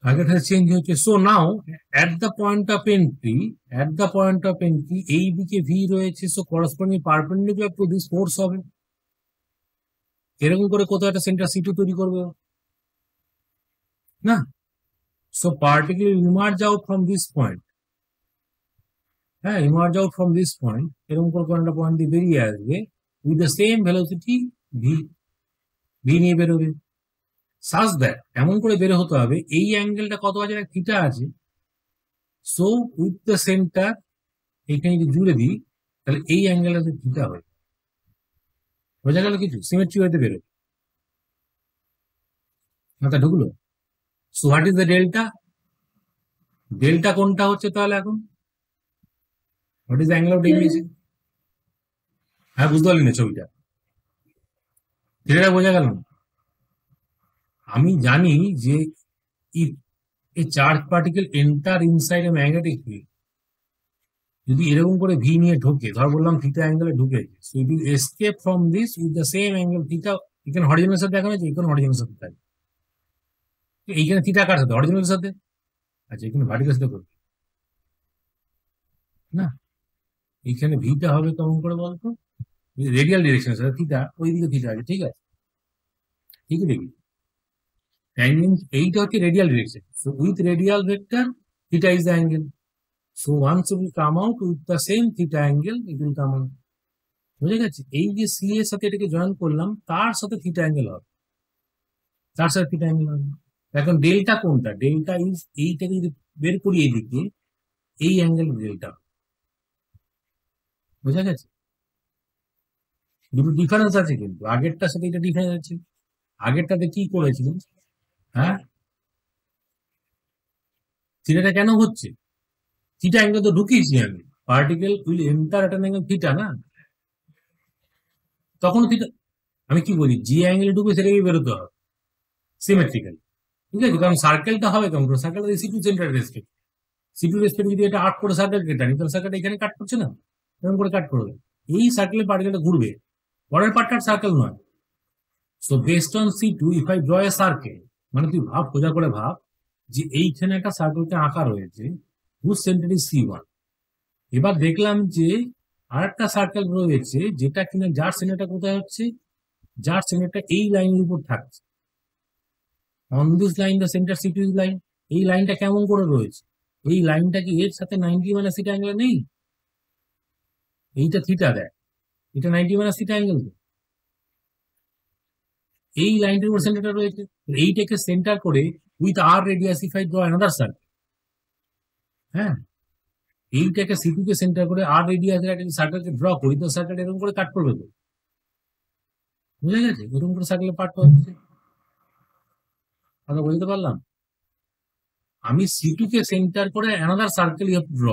আগের সাথে চেঞ্জ হচ্ছে। So now at the point of entry, এই দিকে v রয়েছে, so corresponding perpendicular to this force হবে। এরকম করে কোথাও একটা সেন্টার C2 তৈরি করবে না? So particle emerge out from this point, হ্যাঁ emerge out from this point, এরকম করে কোনো একটা পয়েন্ট দিয়ে বেরিয়ে আসবে with the same velocity v নিয়ে বেরোবে। সাজ দ্যাট, এমন করে বের হতে হবে, এই অ্যাঙ্গেলটা কত আছে, থিটা আছে। সো উইথ দ্য সেন্টার এইখানে যদি জুড়ে দিই, তাহলে এই অ্যাঙ্গেলটা থিটা হয়। বোঝা গেল কিছু? সিমেট্রি হইতে বেরোবে, মাথা ঢুকলো? So what is the delta? Delta কোনটা হচ্ছে তাহলে এখন? What is angle of deviation? হ্যাঁ, বুঝতে পারলি না ছবিটা? এটা বোঝা গেল না? আমি জানি যে if a charged particle enter inside a magnetic field, যদি এরকম করে ভি নিয়ে ঢোকে, ধর বললাম থিটা অ্যাঙ্গেলে ঢুকেছে, so it will escape from this with the same angle theta. এখানে হরিজনের সাথে দেখানো হয়েছে, এখানে হরিজনের সাথে থাকে। এইখানে থিটা কার সাথে? হরিজনের সাথে। আচ্ছা, এখানে ভার্টিক্যাল সাথে করবে না, এইখানে ভিটা হবে কেমন করে বলতো? রেডিয়াল ডিরেকশনের সাথে থিটা, ওইদিকে থিটা আছে, ঠিক আছে? ঠিক আছে, দেখি এইটা হচ্ছে radial direction. So with radial vector theta is the angle. So once will come out with the same theta angle, it will come out. বুঝে গেছে? এই যে সি এর সাথে এটাকে জয়েন করলাম, তার সাথে থিটা অ্যাঙ্গেল হবে, তার সাথে থিটা অ্যাঙ্গেল হবে। এখন ডেল্টা কোনটা? ডেল্টা ইজ এইটাকে যদি বের করি এইদিকে, এই অ্যাঙ্গেল ডেল্টা। বোঝা গেছে? দুটো ডিফারেন্স আছে, কিন্তু আগেরটার সাথে এটা ডিফারেন্স আছে। আগেরটাতে কি করেছিল? হ্যাঁ, থিটাটা কেন হচ্ছে? থিটা অ্যাঙ্গেল তো ঢুকিয়েছি আমি, particle will enter at an angle theta না, তখন থিটা, আমি কি বলি, যে অ্যাঙ্গেলে ঢুকবে সেটাকে বেরোতে হবে সিমেট্রিক্যালি, ঠিক আছে? কারণ সার্কেলটা হবে কেমন করে? সার্কেলটা C2 সেন্টার রেস্টে, সিপির রেসপেক্ট যদি এটা 8 করে সার্কেল কেটে আনি তাহলে সার্কেলটা এখানে কাট করছে না, এরকম করে কাট করবে, এই সার্কেলের পার্টিকেলটা ঘুরবে, পরের পার্টটা সার্কেল নয়। So based on C2 if I draw a circle, মানে তুই ভাব, সোজা করে ভাব যে এইখানে একটা সার্কেলকে আঁকা রয়েছে, হুজ সেন্টার ইজ C1। এবার দেখলাম যে আর একটা সার্কেল রয়েছে যেটা কিনা যার সেন্টারটা কোথায় হচ্ছে, যার সেন্টারটা এই লাইনের উপর থাকছে, on this line the centre C2 is line. এই লাইনটা কেমন করে রয়েছে, এই লাইনটা কি এর সাথে 90 মাইনাস থিটা অ্যাঙ্গেল নেই, এইটা থিটা দেয়, এটা 90 মাইনাস থিটা অ্যাঙ্গেল, এই লাইনটার উপর সেন্টারটা রয়েছে, এইটাকে সেন্টার করে with R radius if I draw another circle, হ্যাঁ এইটাকে C2 কে সেন্টার করে আর রেডিয়াসের একটা সার্কেলকে ড্র করি, তো সার্কেল এরকম করে কাট করবে তো, বুঝে গেছে, এরকম করে সার্কেলের পার্ট হচ্ছে, কথা বুঝতে পারলাম। আমি C2 কে সেন্টার করে another circle you draw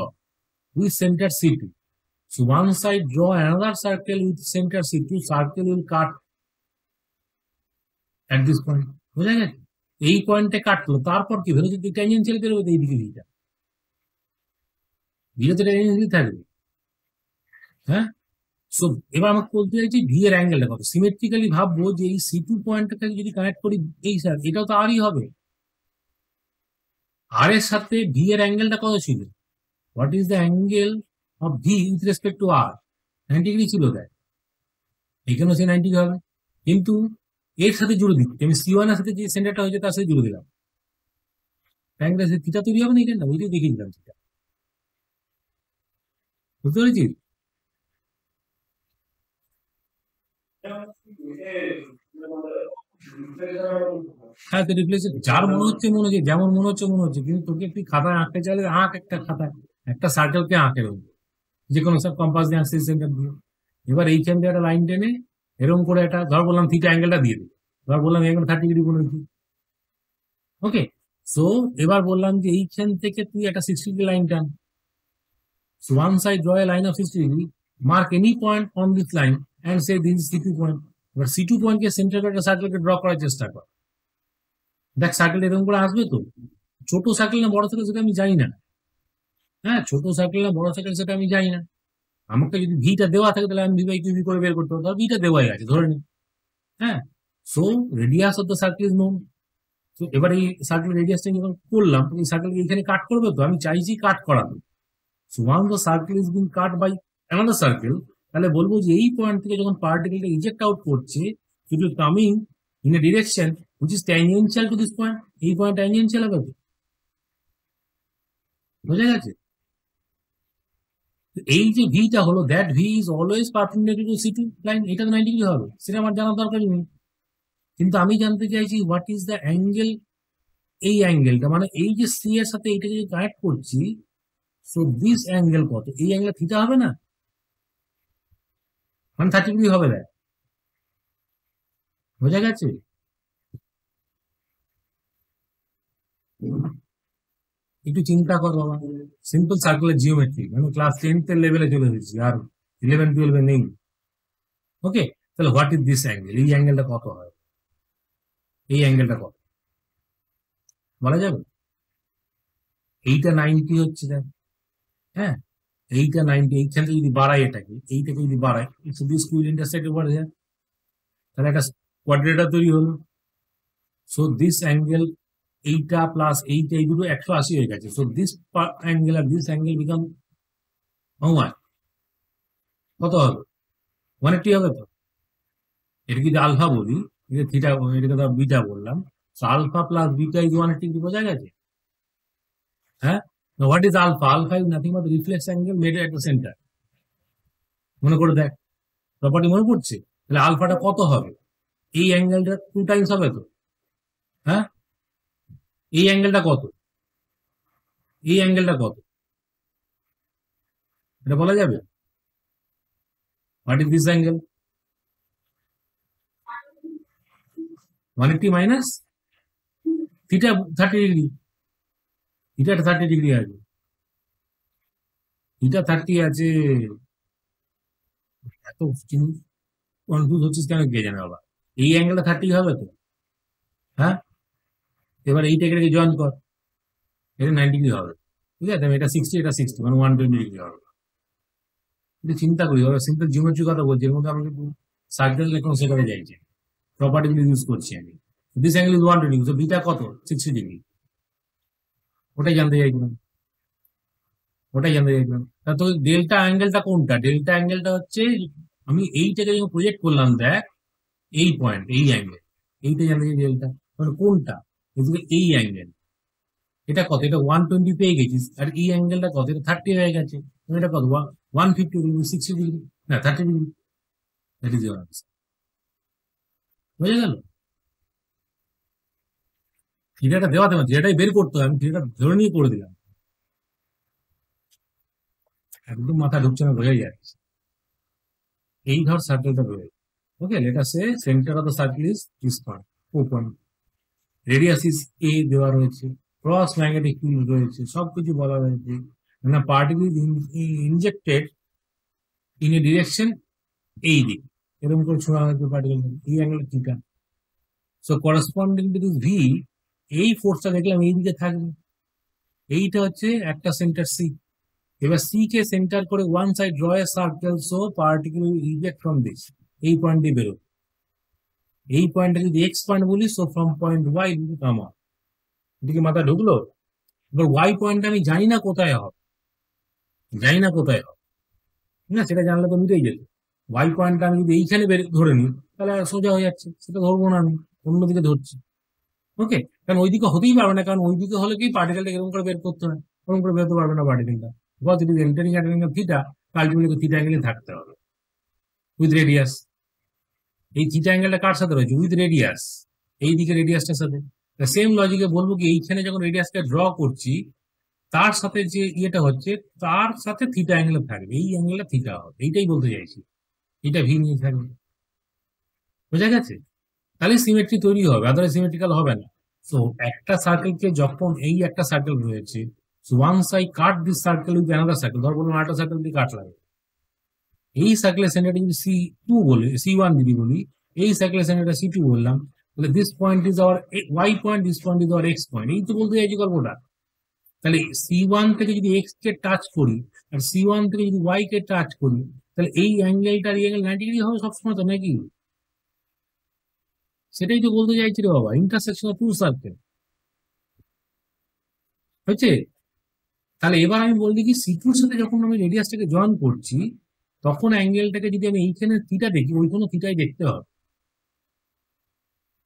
with centre C2, so one side draw another circle with center C2, circle will cut at this point, বুঝা গেছে, এই পয়েন্টে কাটলো, তারপর কি ভেলোসিটি ট্যানজেনশিয়াল বেরোবে এইদিকে দিকটা, ভিতে ট্যানজেনশিয়াল থাকবে, হ্যাঁ। সো এবার আমাকে বলতে চাইছি ভি এর অ্যাঙ্গেলটা কত, সিমেট্রিক্যালি ভাববো যে এই C2 পয়েন্টটাকে যদি কানেক্ট করি এই স্যার, এটাও তো আরই হবে, আর এর সাথে ভি এর অ্যাঙ্গেলটা কত ছিল, what is the angle of V with respect to R, 90 degree ছিল দেখ, এখানেও সে 90 হবে, কিন্তু এর সাথে জুড়ে দিচ্ছি আমি C1 এর সাথে যে সেন্টারটা হয়েছে তার সাথে জুড়ে দিলাম, ট্যাঙ্গেল থিটা তৈরি হবে না এখানটা, ওইটাই দেখিয়ে দিলাম থিটা, বুঝতে পেরেছি। হ্যাঁ, তো রিপ্লেস যার মনে হচ্ছে মনে হচ্ছে, যেমন মনে হচ্ছে মনে হচ্ছে, কিন্তু তোকে একটি খাতায় আঁকতে চাইলে আঁক, একটা খাতায় একটা সার্কেলকে আঁকে রইল, যে কোনো সব কম্পাস দিয়ে আঁকছে সেন্টার দিয়ে, এবার এইখান দিয়ে একটা লাইন টেনে এরকম করে একটা ধর বললাম থিটা অ্যাঙ্গেলটা দিয়ে দিই, ধর বললাম এখানে 30 ডিগ্রি বলে দিই, ওকে। সো এবার বললাম যে এইখান থেকে তুই একটা 60 ডিগ্রি লাইন টান, so one side draw A line of 60 degree, mark any point on this line and say this is C2 point. এবার C2 পয়েন্টকে সেন্টার করে একটা সার্কেলকে ড্র করার চেষ্টা কর, দেখ সার্কেল এরকম করে আসবে তো, ছোট সার্কেল না বড় সার্কেল সেটা আমি জানি না, হ্যাঁ ছোট সার্কেল না বড় সার্কেল সেটা আমি জানি না, আমাকে যদি ভিটা দেওয়া থাকে তাহলে আমি V/QB করে বের করতে পারবো, ভিটা দেওয়াই আছে ধরে নি, হ্যাঁ। So radius of the circle is known, তো এবার এই সার্কেল রেডিয়াসটা যখন করলাম, এই সার্কেলকে এখানে কাট করবে তো, আমি চাইছি কাট করাবো, so one the circle is being cut by another circle, তাহলে বলবো যে এই পয়েন্ট থেকে যখন পার্টিকেলটা ইজেক্ট আউট করছে, it will coming in a direction which is tangential to this point, এই পয়েন্ট ট্যানজেনশিয়াল হবে তো, বুঝা গেছে। এই যে ভিটা হলো, that V is always perpendicular to C2 line, এটা তো 90 ডিগ্রি হবে, সেটা আমার জানার দরকারই নেই, কিন্তু আমি জানতে চাইছি হোয়াট ইজ দ্য অ্যাঙ্গেল, এই অ্যাঙ্গেলটা মানে এই যে সি এর সাথে এইটাকে যদি কানেক্ট করছি, সো দিস অ্যাঙ্গেল কত, এই অ্যাঙ্গেল থিটা হবে না, মানে 30 ডিগ্রি হবে, দেখ বোঝা গেছে। একটু চিন্তা কর বাবা, সিম্পল সার্কুলার জিওমেট্রি, মানে ক্লাস 10th এর লেভেলে চলে এসেছি, আর 11-12 নেই, ওকে। তাহলে হোয়াট ইজ দিস অ্যাঙ্গেল, এই অ্যাঙ্গেলটা কত হয়, এই অ্যাঙ্গেলটা কত বলা যাবে, এইটা 90 হচ্ছে দেখ, হ্যাঁ এইটা 90, এইখান থেকে যদি বাড়াই এটাকে, এইটাকে যদি বাড়াই, স্কুল ইন্টারসেক্ট ওভার যায়, তাহলে একটা কোয়াড্রেটার তৈরি হলো, সো দিস অ্যাঙ্গেল এইটা প্লাস এইটা, এই দুটো 180 হয়ে গেছে, সো দিস অ্যাঙ্গেল আর দিস অ্যাঙ্গেল বিকাম কত হবে, 180 হবে তো, এটা যদি আলফা বলি, এটা থিটা, এটাকে তো বিটা বললাম, আলফা প্লাস বিটা ইজ 180 বোঝা গেছে, হ্যাঁ। What is alpha, alpha is nothing but reflex angle made at the centre, মনে করে দেখ, প্রপার্টি মনে পড়ছে, তাহলে আলফাটা কত হবে, এই অ্যাঙ্গেলটা 2 টাইমস হবে তো, হ্যাঁ। এই অ্যাঙ্গেলটা কত, এই অ্যাঙ্গেলটা কত, এটা বলা যাবে, what is this angle, 180 minus theta 30 degree, theta 30 degree আছে, থিটা 30 আছে, এত কনফিউজ হচ্ছিস কেন কে জানে বাবা, এই অ্যাঙ্গেলটা 30 হবে তো, হ্যাঁ। এবার এইটাকে জয়েন কর, এটা 90 ডিগ্রি হবে, ঠিক আছে, আমি এটা 60 এটা 60 মানে 120 ডিগ্রি হবে। কিন্তু চিন্তা করি, ওরা সিম্পল জিওমেট্রি কথা বলছি, এর মধ্যে আমি কিন্তু সার্কেল এখন সেখানে যাইছি, প্রপার্টি গুলো ইউজ করছি আমি। দিস অ্যাঙ্গেল ইজ 120, তো বিটা কত? 60 ডিগ্রি। ওটাই জানতে চাইছিলাম, ওটাই জানতে চাইছিলাম। তা তো ডেল্টা অ্যাঙ্গেলটা কোনটা? ডেল্টা অ্যাঙ্গেলটা হচ্ছে, আমি এইটাকে যখন প্রজেক্ট করলাম, দেখ এই পয়েন্ট, এই অ্যাঙ্গেল, এইটা জানতে চাই ডেল্টা মানে কোনটা। এদিকে এই অ্যাঙ্গেল, এটা কত? এটা 120 পেয়ে গেছিস, আর এই অ্যাঙ্গেলটা কত? এটা 30 হয়ে গেছে। এটা কত? 150 ডিগ্রি, 60 ডিগ্রি, না 30 degree. That is your answer. বুঝে গেল? থিটাটা দেওয়াতে পারছি, এটাই বের করতে হবে, আমি থিটাটা ধরে নিয়ে করে দিলাম। একদম মাথা ঢুকছে না, বোঝাই যাচ্ছে। এই ধর সার্কেলটা বেরোয়। Okay, let us say centre of the circle is this point, 4 point. Radius is a দেওয়া রয়েছে, ক্রস ম্যাগনেটিক ফিল্ড রয়েছে, সবকিছু বলা রয়েছে। মানে particle injected in a direction, এই দিক এরকম করে ছোড়া হয়েছে পার্টিকেল, এই angle theta. So corresponding to this V, এই ফোর্সটা দেখলাম এই দিকে থাকবে। এইটা হচ্ছে একটা সেন্টার সি। এবার সি কে সেন্টার করে one side draw a circle, so particle eject from this, এই পয়েন্ট দিয়ে বেরো। এই পয়েন্টটা যদি এক্স পয়েন্ট বলি, so from point Y come out. এদিকে মাথা ঢুকলো? এবার ওয়াই পয়েন্ট আমি জানি না কোথায় হবে, জানি না কোথায় হবে, ঠিক আছে, সেটা জানলে তো মিটেই যেত। ওয়াই পয়েন্টটা আমি যদি এইখানে ধরে নিই, তাহলে আর সোজা হয়ে যাচ্ছে, সেটা ধরবো না, আমি অন্যদিকে ধরছি। ওকে, কারণ ওইদিকে হতেই পারবে না, কারণ ওইদিকে হলে কি পার্টিকেলটা এরকম করে বের করতে হয়, ওরকম করে বেরোতে পারবে না পার্টিকেলটা। Because it is entering at angle theta, ultimately theta অ্যাঙ্গেলে থাকতে হবে উইথ রেডিয়াস। এই থিটা অ্যাঙ্গেলটা কার সাথে রয়েছে? উইথ রেডিয়াস, এই দিকে রেডিয়াসটার সাথে। সেম লজিকে বলবো কি, এইখানে যখন রেডিয়াসকে ড্র করছি, তার সাথে যে ইয়েটা হচ্ছে, তার সাথে থিটা অ্যাঙ্গেল থাকবে, এই অ্যাঙ্গেলটা থিটা হবে, এইটাই বলতে চাইছি। এটা ভি নিয়ে থাকবে, বোঝা গেছে? তাহলে সিমেট্রি তৈরি হবে, আদারওয়াইজ সিমেট্রিক্যাল হবে না। তো একটা সার্কেলকে যখন, এই একটা সার্কেল রয়েছে, once I cut this circle with another circle, ধর বললাম আরেকটা সার্কেল দিয়ে কাটলাম, এই সার্কেলের সেন্টারটা যদি C2 বলি, C1 যদি বলি, এই সার্কেলের সেন্টারটা C2 বললাম, তাহলে this point is our Y point, this point is our X point, এই তো বলতে চাইছি গল্পটা। তাহলে C1 থেকে যদি এক্স কে টাচ করি, আর C1 থেকে যদি ওয়াই কে টাচ করি, তাহলে এই অ্যাঙ্গেলটা, এই অ্যাঙ্গেল 90 ডিগ্রি হবে সবসময়, তো নাকি? সেটাই তো বলতে চাইছি রে বাবা, ইন্টারসেকশন অফ টু সার্কেল হচ্ছে। তাহলে এবার আমি বলছি কি, C2 সাথে যখন আমি রেডিয়াসটাকে জয়েন করছি, তখন অ্যাঙ্গেলটাকে যদি আমি এইখানে থিটা দেখি, ওইখানে থিটাই দেখতে হবে।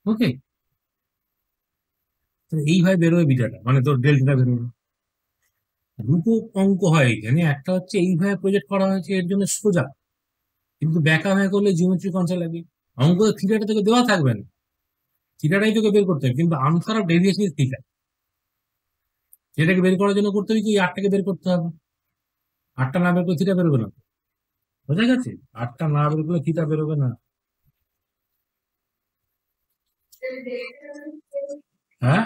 ওকে, এইভাবে বেরোয় বিটাটা, মানে তোর ডেল্টা বেরোবে। দুটো অঙ্ক হয় এখানে, একটা হচ্ছে এইভাবে প্রজেক্ট করা হয়েছে এর জন্য সোজা, কিন্তু ব্যাকা হয়ে করলে জিওমেট্রি কনসেপ্ট লাগে। অঙ্ক থিটাটা তোকে দেওয়া থাকবে না, থিটাটাই তোকে বের করতে হবে, কিন্তু answer of deviation is theta. সেটাকে বের করার জন্য করতে হবে কি, আটটাকে বের করতে হবে। আটটা না বের করে থিটা বেরোবে না, বোঝা গেছে? আটটা না বের করলে থিটা বেরোবে না। হ্যাঁ,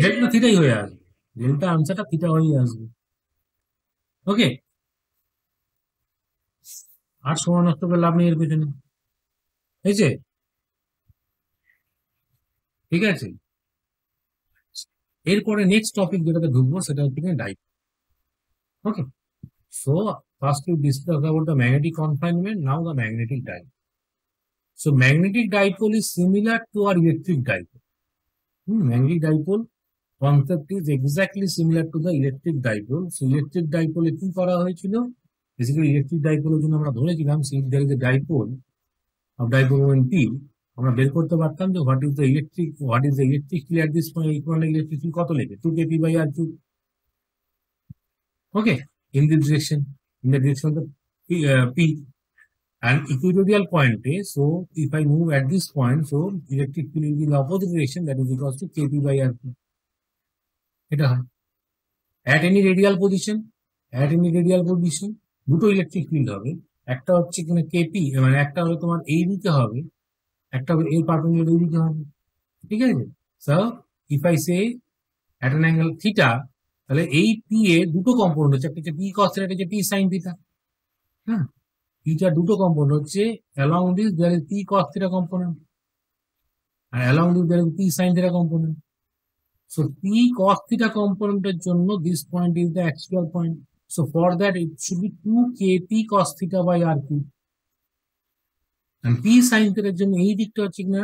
ডেল্টা থিটাই হয়ে আসবে, ডেল্টা আনসারটা থিটা হয়ে আসবে। ওকে, আর সময় নষ্ট করে লাভ নেই এর পেছনে, হয়েছে? ঠিক আছে, এরপরে নেক্সট টপিক যেটাতে ঢুকবো সেটা হচ্ছে dipole. Okay, so first we discuss about the magnetic confinement, now the magnetic dipole. So magnetic dipole is similar to our electric dipole. Magnetic dipole concept is exactly similar to the electric dipole. So electric dipole কি করা হয়েছিল? বেসিক্যালি ইলেকট্রিক ডাইপোলের জন্য আমরা ধরেছিলাম, since there is a dipole of dipole moment P, আমরা বের করতে পারতাম যে what is the electric field at this point, equivalent electric field কত লিখে 2kp/r3. Okay, in the direction of the P and equatorial point A. So if I move at this point, so electric field will be in the opposite direction, that is equals to kp/r3. এটা হয় at any radial position, দুটো ইলেকট্রিক ফিল্ড হবে, একটা হচ্ছে এখানে কেপি, মানে একটা হবে তোমার এই দিকে হবে, একটা হবে এর পার্পেন্ডিকুলার এই দিকে হবে, ঠিক আছে? So if I say at an angle theta, তাহলে এই পি এ দুটো কম্পোনেন্ট হচ্ছে, একটা হচ্ছে পি কস থিটা, একটা হচ্ছে পি সাইন থিটা। হ্যাঁ, পিটার দুটো কম্পোনেন্ট হচ্ছে, along this there is P cos theta component, আর along this there is P sine theta component. So P cos theta component এর জন্য this point is the actual point. So for that it should be 2kp cos theta by rq. And P sin theta এর জন্য এই দিকটা হচ্ছে কিনা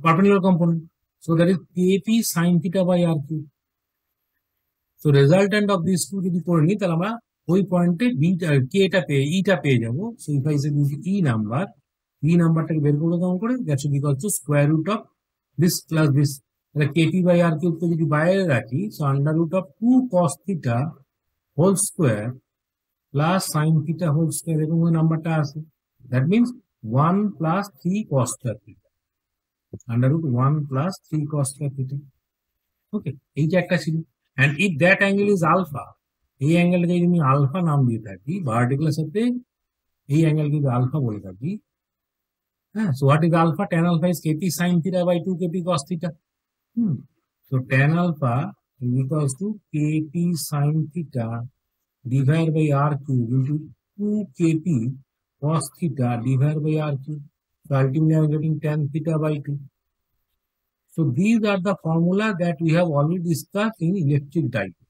perpendicular component. So that is kp sin theta by rq. So resultant of these two যদি করে নিই তাহলে আমরা ওই পয়েন্টে টা পেয়ে যাবো। So if I say this E নাম্বারটাকে বের করে কেমন করে, that should be equal to square root of this plus this. তাহলে kp by r কিউব কে যদি বাইরে রাখি, so under root of 2 cos theta whole square plus sin theta whole square, এরকম নাম্বারটা আছে। That means 1 plus 3 cos square theta under root 1 plus 3 cos square theta. Okay, এইটা একটা ছিল। And if that angle is alpha, এই অ্যাঙ্গেলটাকে যদি আমি আলফা নাম দিয়ে থাকি, ভার্টিক্যালের সাথে এই অ্যাঙ্গেলকে যদি আলফা বলে থাকি, হ্যাঁ, so what is alpha? Tan alpha is kp sin theta by 2 kp cos theta. So tan alpha is equals to kp sin theta divided by r cube into 2 kp cos theta divided by r cube. So ultimately I am getting tan theta by 2. So these are the formula that we have already discussed in electric dipole.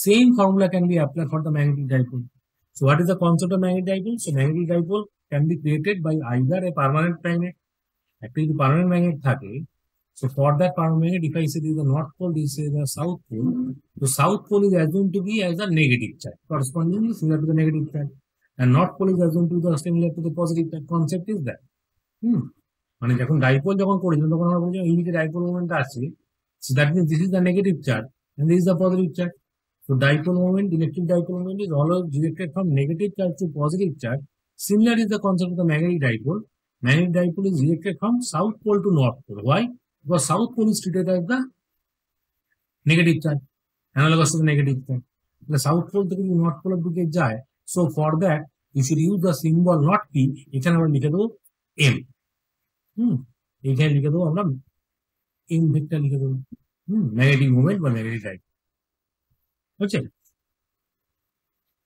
Same formula can be applied for the magnetic dipole. So what is the concept of magnetic dipole? So magnetic dipole can be created by either a permanent magnet. Actually, the permanent magnet থাকে. So for that permanent magnet, if I say this is the north pole, this is the south pole. The south pole is assumed to be as a negative charge, correspondingly similar to the negative charge, and north pole is assumed to be similar to the positive charge. Concept is that. মানে যখন ডাইপোল যখন করেছিলাম তখন আমরা বলছিলাম এই যে ডাইপোল মোমেন্ট আছে, so that means this is the negative charge and this is the positive charge. So dipole moment, electric dipole moment is always directed from negative charge to positive charge. Similar is the concept of the magnetic dipole. Magnetic dipole is directed from south pole to north pole. Why? Because south pole is treated as the negative charge, analogous to the negative charge. The south pole থেকে north pole দিকে যায়, so for that you should use the symbol not P, এখানে আমরা লিখে দেবো M. এখানে লিখে দেবো আমরা M ভেক্টর লিখে দেবো ম্যাগনেটিক মোমেন্ট বা ম্যাগনেটিক ডাইপোল। বুঝছেন?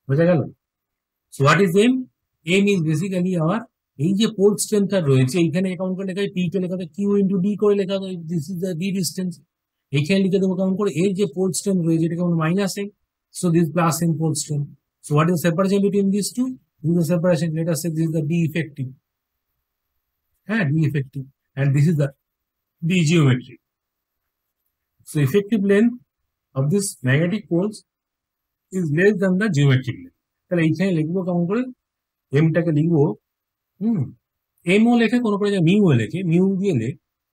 বোঝা গেল? So what is M? M is basically our এই যে পোল স্ট্রেংথটা রয়েছে এইখানে অ্যাকাউন্ট করে লেখা হয় P কে লেখা হয় Q ইনটু D করে লেখা হয়, this is the D distance. এইখানে লিখে দেবো কেমন করে, এই যে পোল স্ট্রেংথ রয়েছে এটা কেমন minus M, so this plus M pole strength. So what is the separation between these two? This is the separation, let us say this is the D effective. D effective, and this is the D geometry. So effective length of this magnetic poles is less than the geometric length. তাহলে এইখানে লিখবো কেমন করে, M টাকে লিখবো M ও লেখে কোনো করে মিউ ও লেখে, মিউ দিয়ে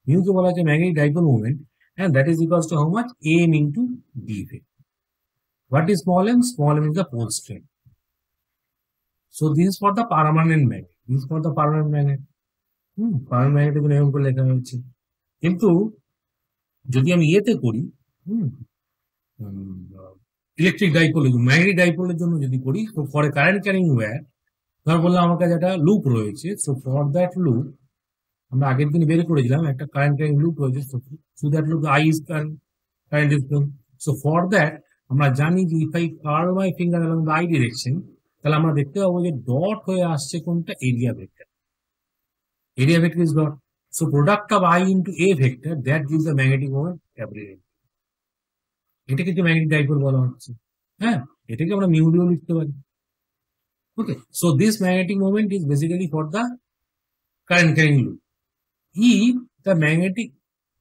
মিউ কে বলা হচ্ছে magnetic dipole moment, and that is equals to how much? M into D effect. What is small m? Small m is the pole strength. So this is for the permanent magnet. This is for the permanent magnet. Permanent ম্যাগনেটের জন্য এরকম করে লেখা হয়েছে। কিন্তু যদি আমি ইয়েতে করি ইলেকট্রিক ডাইপোলের জন্য, ম্যাগনেটিক ডাইপোলের জন্য যদি করি, তো for a current carrying wire, ধর বললাম আমার কাছে একটা লুপ রয়েছে, সো ফর দ্যাট লুপ আমরা আগের দিন বের করেছিলাম একটা কারেন্ট ক্যারিং লুপ রয়েছে, so that loop I is current is flow. So for that আমরা জানি যে if I curl my finger along the I direction, তাহলে আমরা দেখতে পাবো যে ডট হয়ে আসছে কোনটা, area vector. Area vector is dot. So product of I into A vector, that gives the magnetic moment every day. এটাকে যে ম্যাগনেটিক ডাইপোল বলা হচ্ছে, হ্যাঁ, এটাকে আমরা মিউ দিয়েও লিখতে পারি। Okay, so this magnetic moment is basically for the current carrying loop. If the magnetic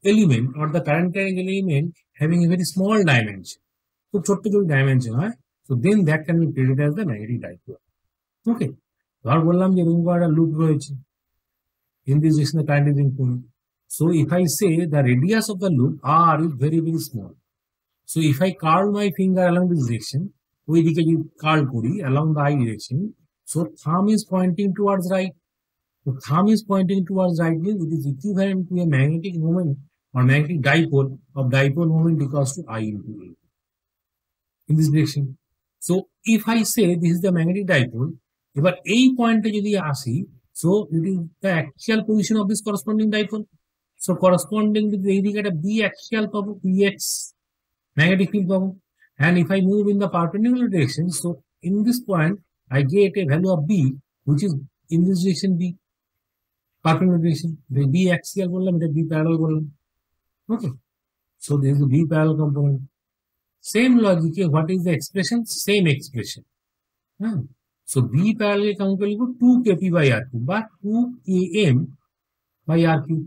element or the current carrying element having a very small dimension, খুব ছোট্ট যদি ডাইমেনশন হয়, so then that can be treated as the magnetic dipole. ওকে, ধর বললাম যে এরকম একটা লুপ রয়েছে, in this direction the current is influent. So if I say the radius of the loop R is very very small, so if I curl my finger along this direction, ওই দিকে যদি কার্ল করি along the I direction, so thumb is pointing towards right. So thumb is pointing towards right means it is equivalent to a magnetic moment or magnetic dipole of dipole moment equals to I into A in this direction. So if I say this is the magnetic dipole, এবার এই পয়েন্টে যদি আসি, so it is the axial position of this corresponding dipole. So corresponding with এই দিকে একটা B axial পাবো, BX magnetic field পাবো, and if I move in the perpendicular direction, so in this point I get a value of B which is in this direction B, perpendicular direction, the B axial বললাম, এটা B parallel বললাম। Okay, So this is the B parallel component. Same logic, what is the expression? Same expression. So B parallel count will go 2 kp by r cube, but 2 km by r cube,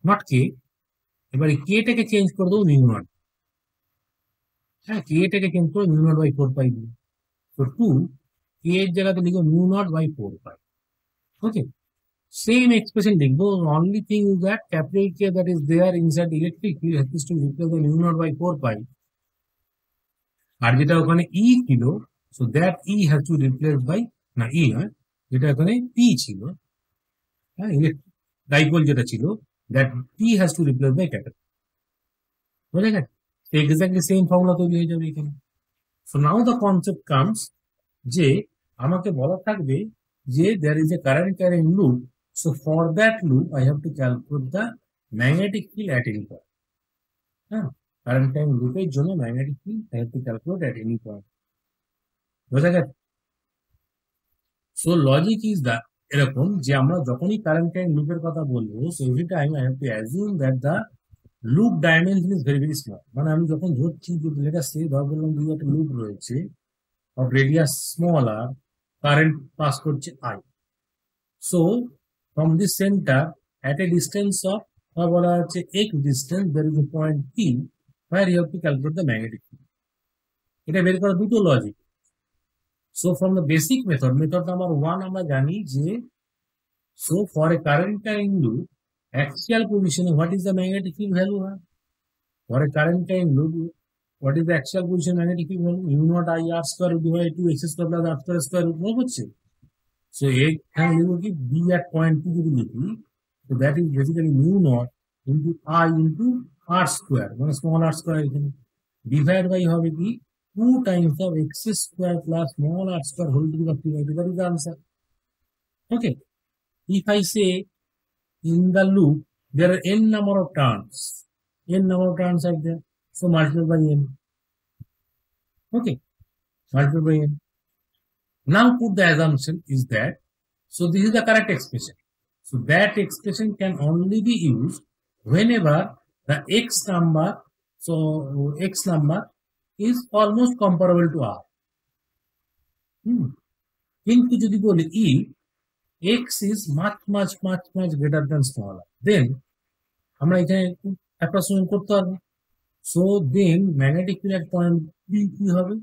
not k. এবারে k টাকে চেঞ্জ করে দেবো মিউ নট। হ্যাঁ, k টাকে চেঞ্জ করে মিউ নট বাই 4 পাই দিই। তো 2 k এর জায়গাতে লিখো mu naught by 4 pi. Okay, same expression লিখবো, only thing is that capital K that is there inside electric field has to replace the mu naught by 4 pi, আর যেটা ওখানে E ছিল, so that E has to replace by, না E নয়, যেটা ওখানে P ছিল, হ্যাঁ ইলেকট্রিক ডাইপোল যেটা ছিল, that P has to replace by capital। বুঝা গেছে? এক্স্যাক্টলি সেম ফর্মুলা তৈরি হয়ে যাবে এখানে। So now the concept comes যে আমাকে বলা থাকবে যে there is a current carrying loop, so for that loop I have to calculate the magnetic field at any point. হ্যাঁ, current carrying loop এর জন্য magnetic field I have to calculate at any point। বোঝা গেছে? So logic is that এরকম যে আমরা যখনই current carrying loop এর কথা বলবো, so every time I have to assume that the loop dimension is very very small। মানে আমি যখন ধরছি যে let us say ধর বললাম যে একটা লুপ রয়েছে of radius small r, current pass করছে I। So from this center at a distance of বলা হচ্ছে x distance there is a point P where you have to calculate the magnetic field। এটা বের করার দুটো logic. So from the basic method number 1 আমরা জানি যে so for a current carrying loop axial position what is the magnetic field value? For a current carrying loop what is the axial position magnetic field value? mu naught I r square divided 2 x square plus r square square root হচ্ছে। So এখানে লিখব কি B at point P যদি লিখি, so that is basically mu naught into I into r square, মানে small r square এখানে divided by হবে কি 2 times of x square plus small r square whole to the power 2 by 2, that is the answer। Okay, if I say in the loop there are n number of turns are there, so multiply by n। Okay, multiply by n। Now put the assumption is that, so this is the correct expression, so that expression can only be used whenever the x number is almost comparable to r। কিন্তু যদি বলি if x is much greater than small r, then আমরা এখানে অ্যাপ্রক্সিমেট করতে পারবো। So then magnetic field at point P কি হবে?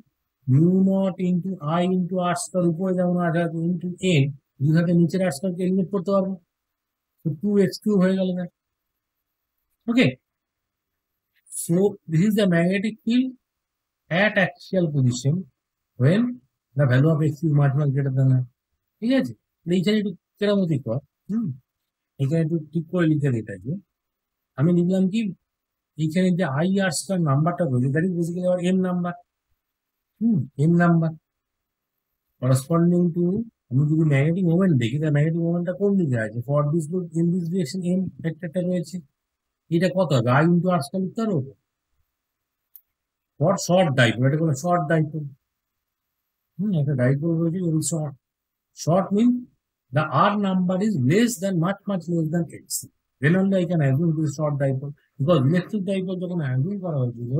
mu naught into I into r square, উপরে যেমন আছে into n, দুইভাবে নিচের r square কে এলিমিনেট করতে পারবো, so 2x³ হয়ে গেল না। ওকে, so this is the magnetic field at axial position when the value of x is much greater than r। ঠিক আছে, এইখানে একটু কেরামতি কর, এখানে একটু ঠিক করে লিখে দিতে, আমি লিখলাম কি এইখানে যে I r square নাম্বারটা রয়েছে that is basically our m number, m number corresponding to, আমি যদি ম্যাগনেটিক মোমেন্ট দেখি তাহলে ম্যাগনেটিক মোমেন্টটা কোন দিকে আছে, for this loop in this direction m ভেক্টরটা রয়েছে, এটা কত হবে I into r square লিখতে পারবো। ফর শর্ট ডাইপোল, এটা কোনো শর্ট ডাইপোল, একটা ডাইপোল রয়েছে very short means the r number is less than much less than x, then only I can assume this short dipole, because electric dipole যখন assume করা হয়েছিল,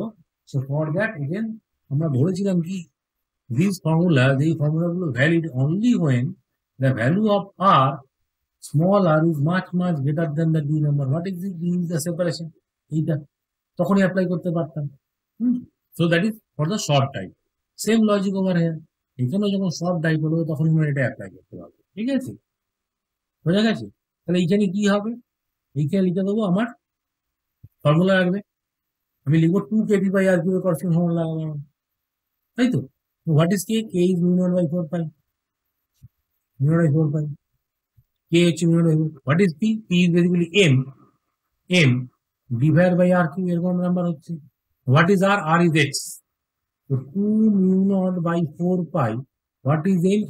so for that again আমরা বলেছিলাম কি these formula valid only when the value of r small r is much greater than the d number। what is this? D is the separation, এইটা তখনই অ্যাপ্লাই করতে পারতাম। so that is for the short type, same logic over here, এখানে যখন শর্ট ডাইপোল হবে তখন আমরা এটা অ্যাপ্লাই করতে পারবো। ঠিক আছে, বোঝা গেছে? তাহলে এইখানে কি হবে, এইখানে লিখে দেবো আমার ফর্মুলা রাখবে, আমি লিখবো 2 kp by r cube constant formula লাগাবো, তাই তো। What is K? K is mu naught by 4 pi, mu naught by 4 pi, কে হচ্ছে mu naught by 4। What is P? P is basically m divide by r cube, এরকম নাম্বার হচ্ছে। What is r? r is x, so 2 mu naught by 4 pi, what is m?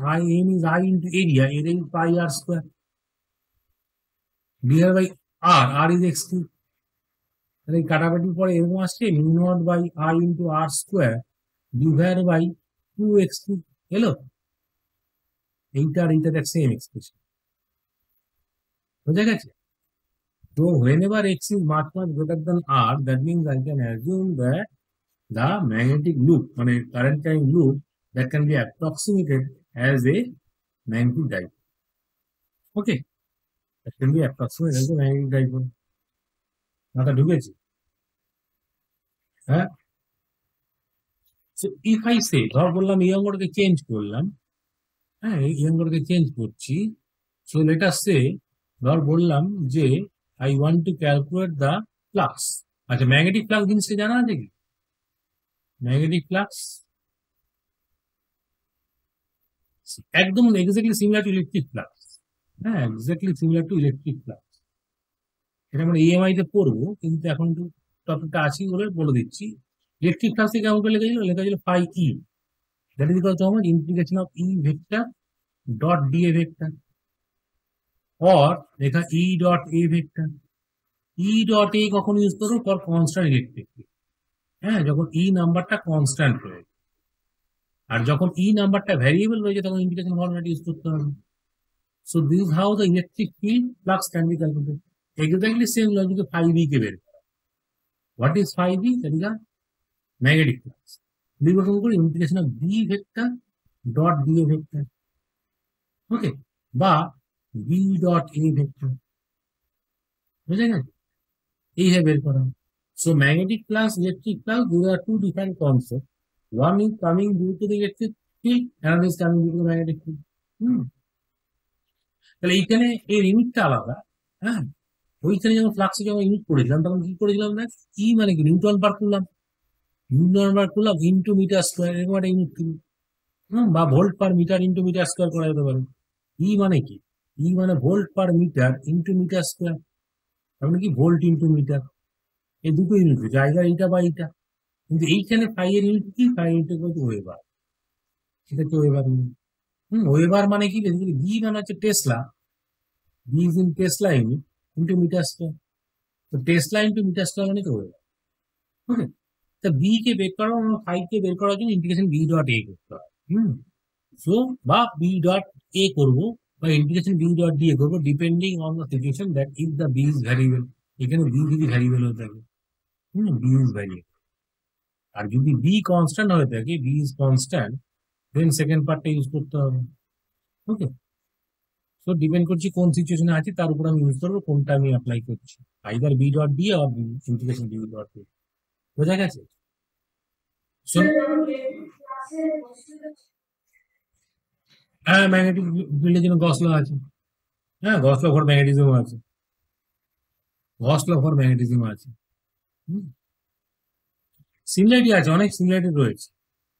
m is I into area is pi r square divided by r is x cube। তাহলে কাটাকাটির পরে এরকম আসছে mu naught by I into r square divided by 2x³ এলো, এইটা আর এইটা দেখ সেম এক্সপ্রেশন, বুঝা গেছে? So whenever x is much greater than r, that means I can assume that the magnetic loop, current carrying loop, that can be approximated as a magnetic dipole. Okay, that can be approximated as a magnetic dipole. মাথা ঢুকেছে? হ্যাঁ, so if I say, ধর বললাম এই অঙ্কটাকে চেঞ্জ করলাম, হ্যাঁ এই অঙ্কটাকে চেঞ্জ করছি, so let us say, ধর বললাম যে I want to calculate the flux. আচ্ছা, ম্যাগনেটিক ফ্লাক্স জিনিসটা জানা আছে কি? ম্যাগনেটিক ফ্লাক্স একদম exactly similar to electric flux. হ্যাঁ, exactly similar to electric flux. এটা আমরা ইএমআই তে পড়বো, কিন্তু এখন তো টপিকটা আছি বলে বলে দিচ্ছি। ইলেকট্রিক ফ্লাক্সে কেমন করে লেখা ছিল phi E, that is equal to আমার integration of E vector dot dA vector, or লেখা E dot A vector. E dot A কখন ইউজ করবো? For constant electric. হ্যাঁ, যখন ই নাম্বারটা কনস্ট্যান্ট রয়েছে, আর যখন ই নাম্বারটা ভ্যারিয়েবল রয়েছে তখন ইন্টিগ্রেশন ফর্মুলাটি ইউজ করতে হবে। So this is how the electric field flux can be calculated. Exactly same logic phi B কে বের করা। What is phi B? That is a magnetic flux. বিবর্তন করে integration of B vector dot d A vector, okay, বা বি ডট এ ভেক্টর, বুঝে গেছে? এইভাবে বের করা। So magnetic flux, electric flux, these are two different concepts. One is coming due to the electric field, another is coming due to the magnetic field. তাহলে এইখানে এর ইউনিটটা আলাদা। হ্যাঁ, ওইখানে যখন ফ্লাক্সে যখন ইউনিট করেছিলাম তখন কি করেছিলাম না, কি মানে কি নিউটন বার করলাম, নিউটন বার করলাম ইন্টু মিটার স্কোয়ার, এরকম একটা ইউনিট ছিল। বা volt per metre into metre square করা যেতে পারে। ই মানে কি? ই মানে volt per metre into metre square, তার মানে কি ভোল্ট ইন্টু মিটার। এই দুটো ইউনিট জায়গা এইটা বা এইটা, কিন্তু এইখানে ফাই এর ইউনিট কি? ফাই ইউনিট ওয়েবার, সেটা হচ্ছে ওয়েবার ইউনিট। ওয়েবার মানে কি? বেসিক্যালি বি মানে হচ্ছে tesla, B is in tesla unit into metre square. তো টেসলা ইন্টু মিটার স্কোয়ার মানে তো ওয়েবার। ওকে, তা বি কে বের করা, ফাই কে বের করার জন্য ইন্টিগ্রেশন বি ডট এ করতে হয়। সো বা বি ডট এ করবো, বা integration B dot d A করবো, depending on the situation that if the B is variable. এখানে বি যদি ভ্যারিয়েবল হয়ে থাকে, বি ইজ ভ্যারিয়েবল, আর যদি বি কনস্ট্যান্ট হয়ে থাকে, B is constant, then second পার্টটা ইউজ করতে হবে। ওকে, সো ডিপেন্ড করছি কোন সিচুয়েশনে আছি তার উপর আমি ইউজ করবো, কোনটা আমি অ্যাপ্লাই করছি, আইদার বি ডট ডি আর ইন্টিগ্রেশন বি ডট ডি। বোঝা গেছে? সো হ্যাঁ, ম্যাগনেটিক ফিল্ডের জন্য গস ল আছে। হ্যাঁ, গস ল ফর ম্যাগনেটিজম আছে, গস ল ফর ম্যাগনেটিজম আছে। সিমিলারিটি আছে, অনেক সিমিলারিটি রয়েছে।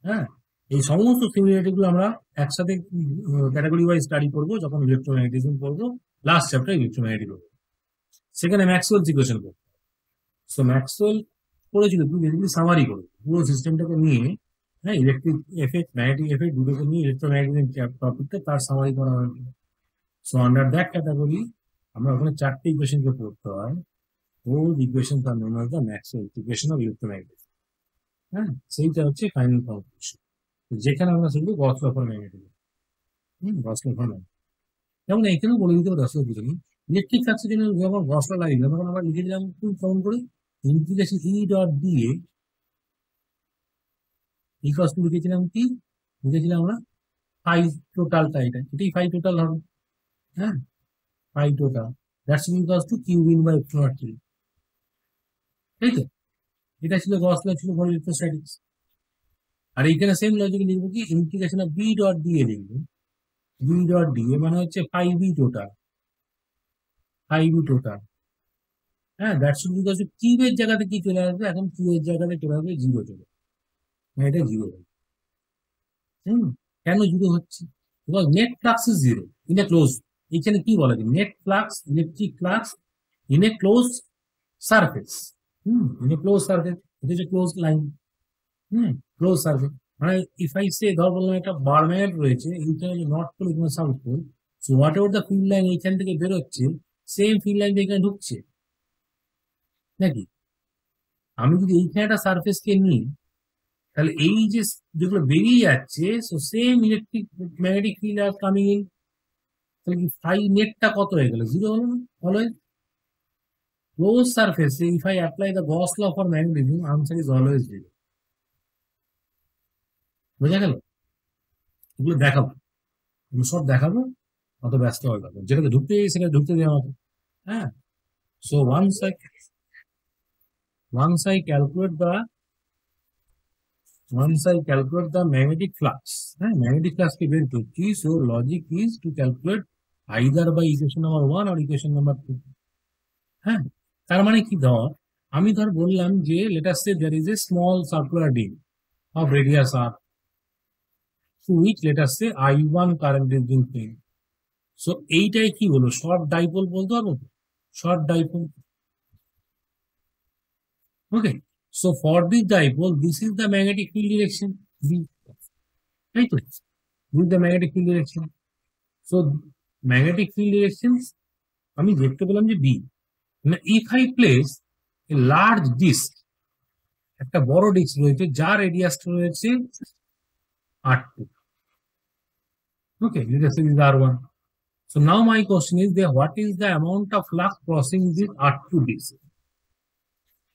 হ্যাঁ, এই সমস্ত সিমিলারিটি গুলো আমরা একসাথে ক্যাটাগরি ওয়াইজ স্টাডি করবো যখন ইলেকট্রোম্যাগনেটিজম পড়বো, লাস্ট চ্যাপ্টার ইলেকট্রোম্যাগনেটিক। সেখানে ম্যাক্সওয়েলস ইকুয়েশন করবো। সো ম্যাক্সওয়েল করেছিল, তুই বেসিক্যালি সামারি করবো পুরো সিস্টেমটাকে নিয়ে। হ্যাঁ, ইলেকট্রিক এফেক্ট, ম্যাগনেটিক এফেক্ট দুটোকে নিয়ে ইলেকট্রোম্যাগনেটিক টপিকটা তার সামারি করা হয়েছিল। সো আন্ডার দ্যাট ক্যাটাগরি আমরা ওখানে চারটে ইকুয়েশনকে পড়তে হয়। Those equations are known as the Maxwell equation of electromagnetism. হ্যাঁ, সেইটা হচ্ছে ফাইনাল কনক্লুশন, যেখানে আমরা শিখবো Gauss law for magnetism. Gauss law for magnetism, যেমন এখানেও বলে দিতে পারি, দর্শক বুঝলি ইলেকট্রিক ফ্লাক্সের জন্য যখন গস ল লাগিয়ে তখন আমরা লিখে দিলাম খুব কেমন করে, ইন্টিগ্রেশন ই ডট দিয়ে ইকুয়াল টু লিখেছিলাম কি? লিখেছিলাম আমরা ফাই টোটালটা, এটাই ফাই টোটাল হবে। হ্যাঁ, phi total that's equal to Q in by epsilon naught three, তাই তো? এটা ছিল গস ল, ছিল ফর ইলেকট্রোস্ট্যাটিক্স। আর এইখানে সেম লজিক লিখবো কি, ইন্টিগ্রেশন অফ বি ডট দিয়ে লিখবো, বি ডট দিয়ে মানে হচ্ছে phi B total, phi B total. হ্যাঁ, দ্যাট শুড বিকজ কিউ এর জায়গাতে কি চলে আসবে, এখন কিউ এর জায়গাতে চলে আসবে জিরো চলে, এটা জিরো। কেন জিরো হচ্ছে? Because net flux is zero in a close. এখানে কি বলা যায়, net flux, electric flux in a close surface. In a close surface, এটা হচ্ছে ক্লোজ লাইন। ক্লোজ সারফেস মানে ইফ আই সে, ধর বললাম একটা বার ম্যাগনেট রয়েছে, এইটা নর্থ পোল, এখানে south pole. So whatever the field line এইখান থেকে বেরোচ্ছে, সেম ফিল্ড লাইন এখানে ঢুকছে নাকি? আমি যদি এইখানে একটা সারফেসকে নিই, তাহলে এই যে যেগুলো বেরিয়ে যাচ্ছে, so same electric magnetic field are coming in, তাহলে কি ফাই নেটটা কত হয়ে গেল? জিরো হলো না always? closed surface, if I apply the Gauss law for magnetism, answer is always 0. বোঝা গেল? এগুলো দেখাবো, সব দেখাবো, অত ব্যস্ত হয়ে যাবো, যেটাতে ঢুকতে সেটা ঢুকতে দেওয়া হবে। হ্যাঁ, so once I calculate the magnetic flux, magnetic flux ke বের করছি, so logic is to calculate either by equation number 1 or equation number 2. হ্যাঁ, তার মানে কি, আমি বললাম যে let us say there is a small circular ring of radius r, through which let us say I1 current is being flowing. So এইটাই কি হলো, short dipole বলতে পারবো, short dipole. Okay, so for this dipole, this is the magnetic field direction B, right? This is the magnetic field direction. So magnetic field directions আমি দেখতে পেলাম যে B. Now if I place a large disk, একটা বড় ডিস্ক রয়েছে যার রেডিয়াসটা রয়েছে R2. Okay, let us say this is R1. So now my question is there, what is the amount of flux crossing this R2 disk?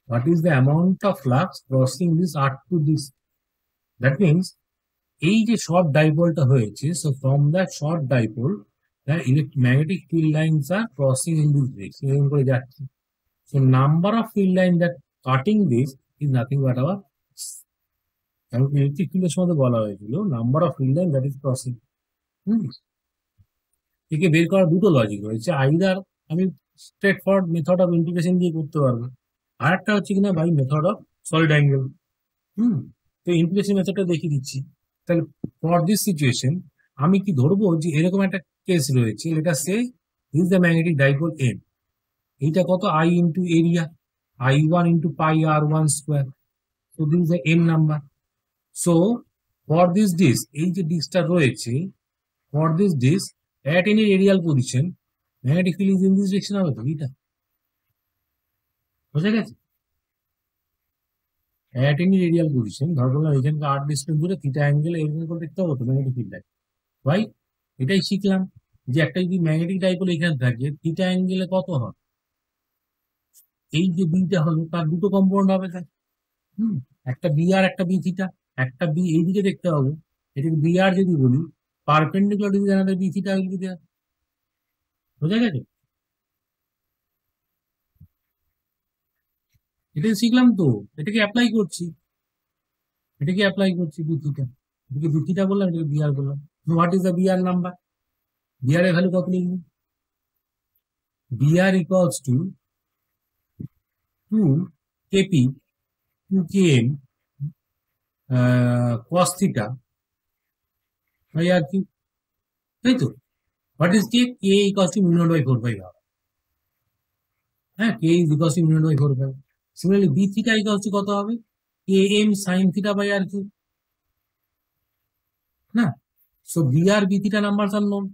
What is the amount of flux crossing this R2 disk? That means এই যে short dipole-টা হয়েছে, so from that short dipole the electromagnetic field lines are crossing in this direction, এরকম করে যাচ্ছে. So number of field lines that cutting this is nothing but our, কারণ ইলেকট্রিক ফিল্ডের সময় বলা হয়েছিল number of field line that is crossing. একে বের করার দুটো লজিক রয়েছে, আইদার আমি straight forward method of integration দিয়ে করতে পারবো, আর একটা হচ্ছে কিনা by method of solid angle. তো ইন্টিগ্রেশন মেথডটা দেখিয়ে দিচ্ছি। তাহলে ফর দিস সিচুয়েশন আমি কি ধরবো যে এরকম একটা কেস রয়েছে, late us say this the magnetic dipole N, এইটা কত I into area, I1 into pi R1 square. So this is the n number. So for this disk, এই যে ডিস্কটা রয়েছে, for this disk at any radial position, magnetic field is in this direction হবে তো, এটা বুঝা গেছে? At any radial position, ধর বললাম এখানকে r distance দূরে থিটা অ্যাঙ্গেল এরকম করে দেখতে হবে তো ম্যাগনেটিক ফিল্ডটা। ভাই এটাই শিখলাম যে একটা যদি ম্যাগনেটিক ডাইপোল এখানে থাকে থিটা অ্যাঙ্গেলে কত হয়, এই যে বিটা হলো তার দুটো কম্পোনেন্ট হবে, একটা বি আর একটা বি থিটা, একটা বি এইদিকে দেখতে হবে, এটাকে বি আর যদি বলি, পারপেন্ডিকুলার যদি জানাতে বি থিটা এইদিকে দেওয়া, বোঝা গেছে? এটা শিখলাম তো, এটাকে অ্যাপ্লাই করছি, বি থিটা, এটাকে বি থিটা বললাম, এটাকে বি আর বললাম। What is the B r number? B r এর ভ্যালু কত লিখবো? B r equals to 2 KP 2 km cos theta by r cube, তাই তো? What is k? K equals to mu naught by 4 pi r. হ্যাঁ, k is equals to mu naught by 4 pi. Similarly b theta equals to কত হবে? km sin theta by r cube, না? So b r b theta numbers are known,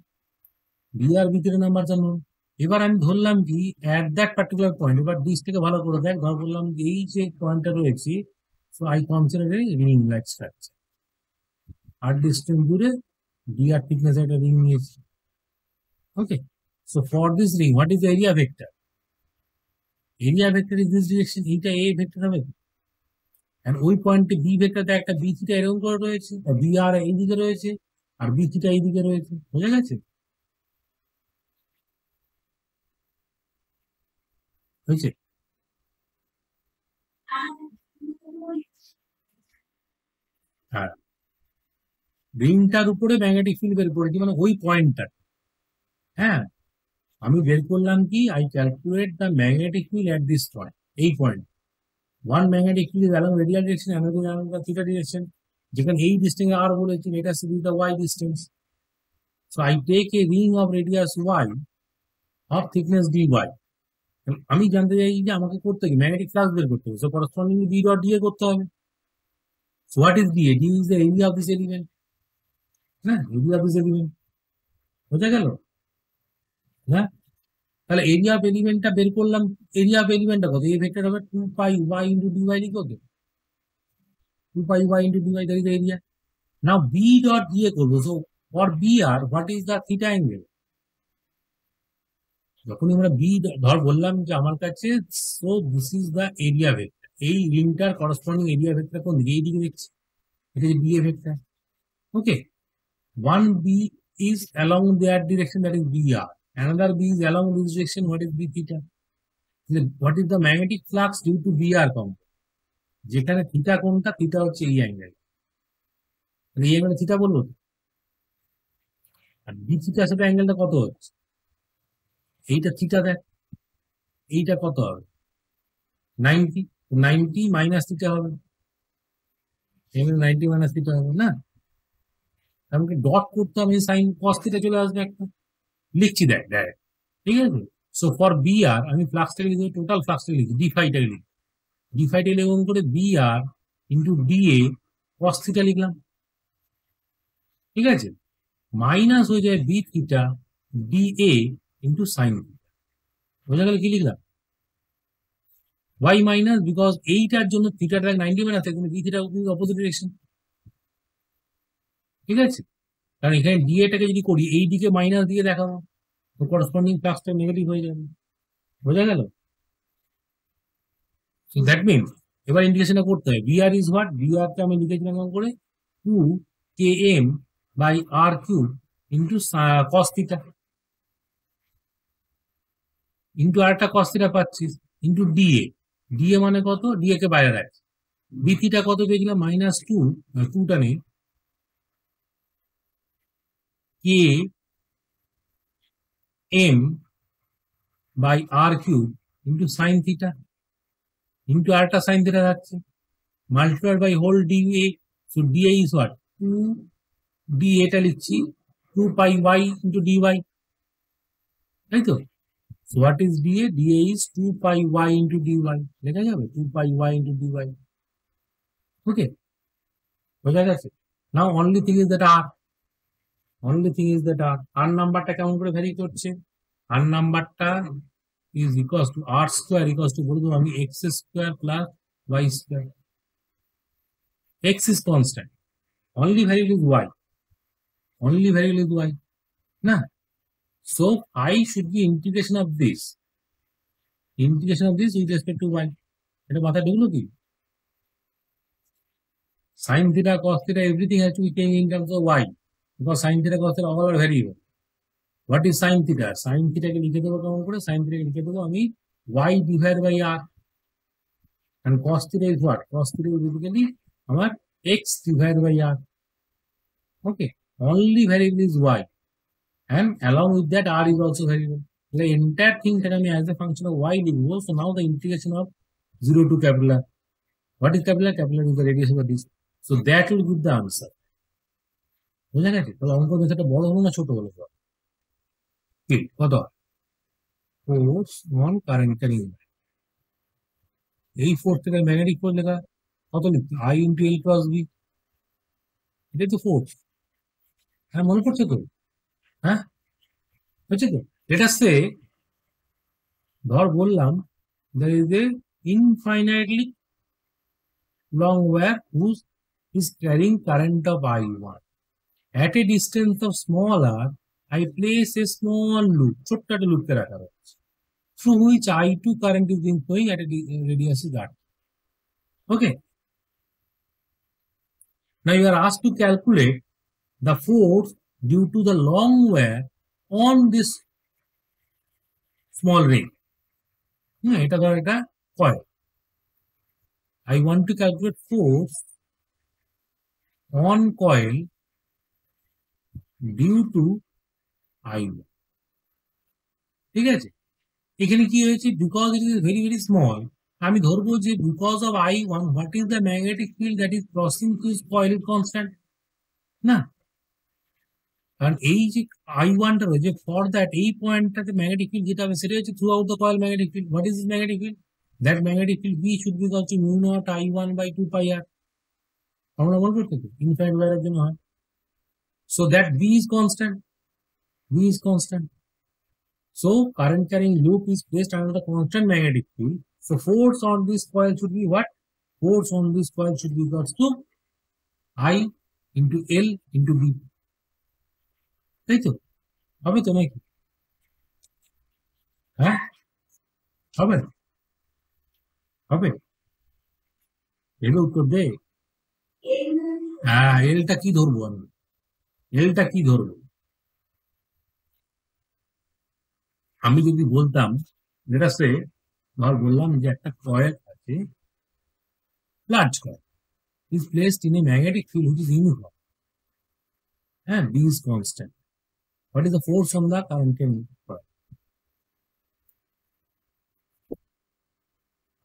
এবার আমি ধরলাম কি at that particular point, এবার ডিস্কটাকে ভালো করে দেখ, ধর বললাম যে এই যে পয়েন্টটা রয়েছে, so I consider a ring like structure, r distance দূরে dr thickness একটা ring নিয়েছি। Okay, so for this ring what is the area vector? Area vector is this direction, এইটা a vector হবে, and ওই পয়েন্টে b ভেক্টরটা একটা b থিটা এরকম করে রয়েছে, আর b r এইদিকে রয়েছে আর b থিটা এইদিকে রয়েছে, বুঝা গেছে? হয়েছে? হ্যাঁ, রিংটার উপরে ম্যাগনেটিক ফিল্ড বের করেছি, মানে ওই পয়েন্টটা। হ্যাঁ, আমি বের করলাম কি, I calculate the magnetic field at this point, এই point. One magnetic field is along radial direction, another along the theta direction, যেখানে এই ডিস্টেন্স আর বলেছি, এটা is the y distance. So I take a ring of radius y of thickness d y. আমি জানতে চাই যে আমাকে করতে কি ম্যাগনেটিক ফ্লাক্স বের করতে হবে, so correspondingly B dot d A করতে হবে। So what is dA? D is the area of this element. হ্যাঁ, area of this element বোঝা গেল? হ্যাঁ, তাহলে এরিয়া অফ এলিমেন্টটা বের করলাম, এরিয়া অফ এলিমেন্টটা কত? এই ভেক্টর হবে 2 pi y into dy লিখো তো, 2 pi y into dy, that is the area. Now B dot dA করবো, so for BR what is the theta angle? যখনই আমরা বি ধর বললাম যে আমার কাছে, so this is the area vector, এই রিংটার করসপন্ডিং এরিয়া ভেক্টর কোন দিকে, এই দিকে দেখছি, এটা যে B A vector. Okay, one b is along that direction, that is br, another b is along this direction, what is b theta? What is the magnetic flux due to br component? যেখানে থিটা কোনটা, থিটা হচ্ছে এই অ্যাঙ্গেল, এই অ্যাঙ্গেলে থিটা বলবো তো। আর বি থিটার সাথে অ্যাঙ্গেলটা কত হচ্ছে, এইটা থিটা দেখ, এইটা কত হবে 90, 90 মাইনাস থিটা হবে, এখানে 90 মাইনাস থিটা হবে না, আমাকে ডট করতে হবে, সাইন কস থিটা চলে আসবে একটা, লিখছি দেখ দেখ, ঠিক আছে। সো ফর বি আর আমি ফ্লাক্সটাকে লিখি, টোটাল ফ্লাক্সটাকে লিখি, ডি ফাইটাকে লিখি, ডি ফাইটা লিখুন করে B R into D A cos theta লিখলাম, ঠিক আছে, মাইনাস হয়ে যায় B theta D A into sine theta, বোঝা গেল কি লিখলাম, ওয়াই মাইনাস, বিকজ এইটার জন্য থিটাটা 90 মাইনাস কিন্তু বি থিটা অপোজিট ডিরেকশন, ঠিক আছে, কারণ এখানে ডি এটাকে যদি করি এই দিকে মাইনাস দিয়ে দেখাবো, তো করসপন্ডিং ফ্লাক্সটা নেগেটিভ হয়ে যাবে, বোঝা গেল। সো দ্যাট মিনস এবার ইন্টিগ্রেশনটা করতে হয়, B r is what, B r কে আমি লিখেছিলাম কেমন করে, 2 km by R cube into cos theta, into আরেকটা কস থিটা পাচ্ছিস, ইন্টু ডিএ, ডিএ মানে কত, ডিএ কে বাইরে রাখছি, বি থিটা কত পেয়েছিলাম -2, 2টা নেই, K M by R cube into sine theta, into আরেকটা সাইন থিটা থাকছে, multiplied by whole DA, so DA is what, 2 D এটা লিখছি 2 pi Y into D Y, তাই তো। So what is dA? dA is 2 pi y into dy, লেখা যাবে 2 pi y into dy, okay, বোঝা গেছে। Now only thing is that r, only thing is that r নাম্বারটা কেমন করে ভ্যারি করছে, r নাম্বারটা is equals to r square equals to বলে দেবো আমি x square plus y square, x is constant, only variable is y, only variable is y, না, so I should be integration of this with respect to y, এটা মাথায় ঢুকলো কি, sin theta cos theta everything has to be taken in terms of y, because sin theta cos theta all are variable. What is sin theta? Sin theta কে লিখে দেবো কেমন করে, sin theta কে লিখে দেবো আমি y divided by r, and cos theta is what, cos theta is basically আমার x divided by r, okay, only variable is y, and along with that r is also variable, the entire thing that আমি as a function of y লিখবো, so now the integration of 0 to capital R, what is capital R? Capital R is the radius of the disk, so that will give the answer, বুঝা গেছে। তাহলে অঙ্ক মেথডটা বড় হলো না ছোট হলো, কি কত, ফোর্স অন কারেন্ট ক্যারিং, এই ফোর্স থেকে ম্যাগনেটিক ফোর্স লেখা কত লিখতে, I into L cross B, এটাই তো ফোর্স, হ্যাঁ মনে পড়ছে তো, হ্যাঁ হচ্ছে তো। এটা সে ধর বললাম there is a infinitely long wire whose is carrying current of I1. At a distance of small r, I place a small loop, ছোট্ট একটা loop কে রাখা হচ্ছে, through which I2 current is being flowing at a radius is r. Okay. Now you are asked to calculate the force due to the long wire on this small ring. এটা ধর এটা coil. I want to calculate force on coil due to I1. ঠিক আছে, এখানে কি হয়েছে, because it is very very small, আমি ধরবো যে because of I1 what is the magnetic field that is crossing through coil constant, না, কারণ এই যে I1টা রয়েছে ফর দ্যাট এই পয়েন্টটাতে ম্যাগনেটিক ফিল্ড যেটা হবে সেটা হচ্ছে throughout the coil magnetic field, what is this magnetic field, that magnetic field B should be equal to mu naught I1 by 2 pi r, আমরা মনে করতে তো ইনফাইনাইট ওয়্যারের জন্য হয়, so that B is constant, B is constant, so current carrying loop is placed under the constant magnetic field, so force on this coil should be what, force on this coil should be equals to I into L into B, তাই তো হবে তো নাকি, হবে হবে এর উত্তর দে। হ্যাঁ, এলটা কি ধরবো আমি? এলটা কি ধরবো? আমি যদি বলতাম, যেটা সে ধর বললাম যে একটা কয়েল আছে, large coil is placed in a magnetic field which is uniform and B is constant. What is the force on the current in coil?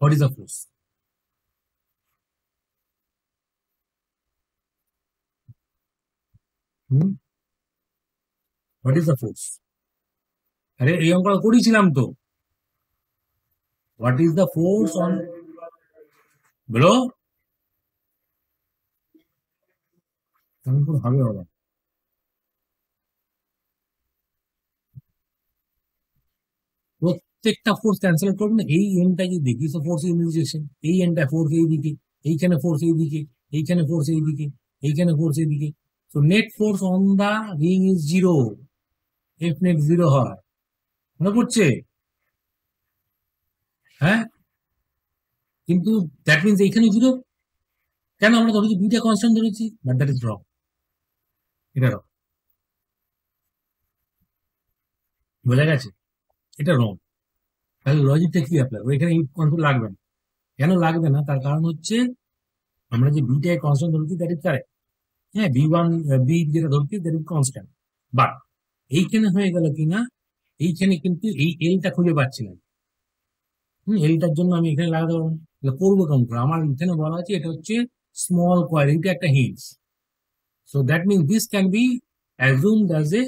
What is the force? Hmm? What is the force? আরে এই অঙ্কটা করেছিলাম তো। What is the force on? বলো। হবে হবে। প্রত্যেকটা ফোর্স ক্যান্সেল করবো না, এই এনটা যদি দেখি তো ফোর্স ইউনিজেশন, এই এনটা ফোর্স এই দিকে, এইখানে ফোর্স এই দিকে, এইখানে ফোর্স এই দিকে, এইখানে ফোর্স এই দিকে। তো net force on the ring is zero, F net zero হয়, মনে পড়ছে? হ্যাঁ, কিন্তু দ্যাট মিনস এইখানে জিরো। কেন আমরা ধরেছি দুইটা কনস্ট্যান্ট ধরেছি, বাট দ্যাট ইজ রং। এটা রং, বোঝা গেছে? এটা রং। তাহলে লজিকটা কি অ্যাপ্লাই, এখানে কন্ট্রোল লাগবে না। কেন লাগবে না? তার কারণ হচ্ছে আমরা যে বিটা কনস্ট্যান্ট ধরেছি দ্যাট ইজ কারেক্ট। হ্যাঁ, বি ওয়ান বি যেটা ধরছি দ্যাট ইজ কনস্ট্যান্ট, বাট এইখানে হয়ে গেল কি না, এইখানে কিন্তু এই এলটা খুঁজে পাচ্ছি না। এলটার জন্য আমি এখানে লাগাতে পারবো না। তাহলে করবো কেমন করে? আমার এখানে বলা আছে এটা হচ্ছে স্মল কয়েল, এটা একটা hints. So that means this can be assumed as a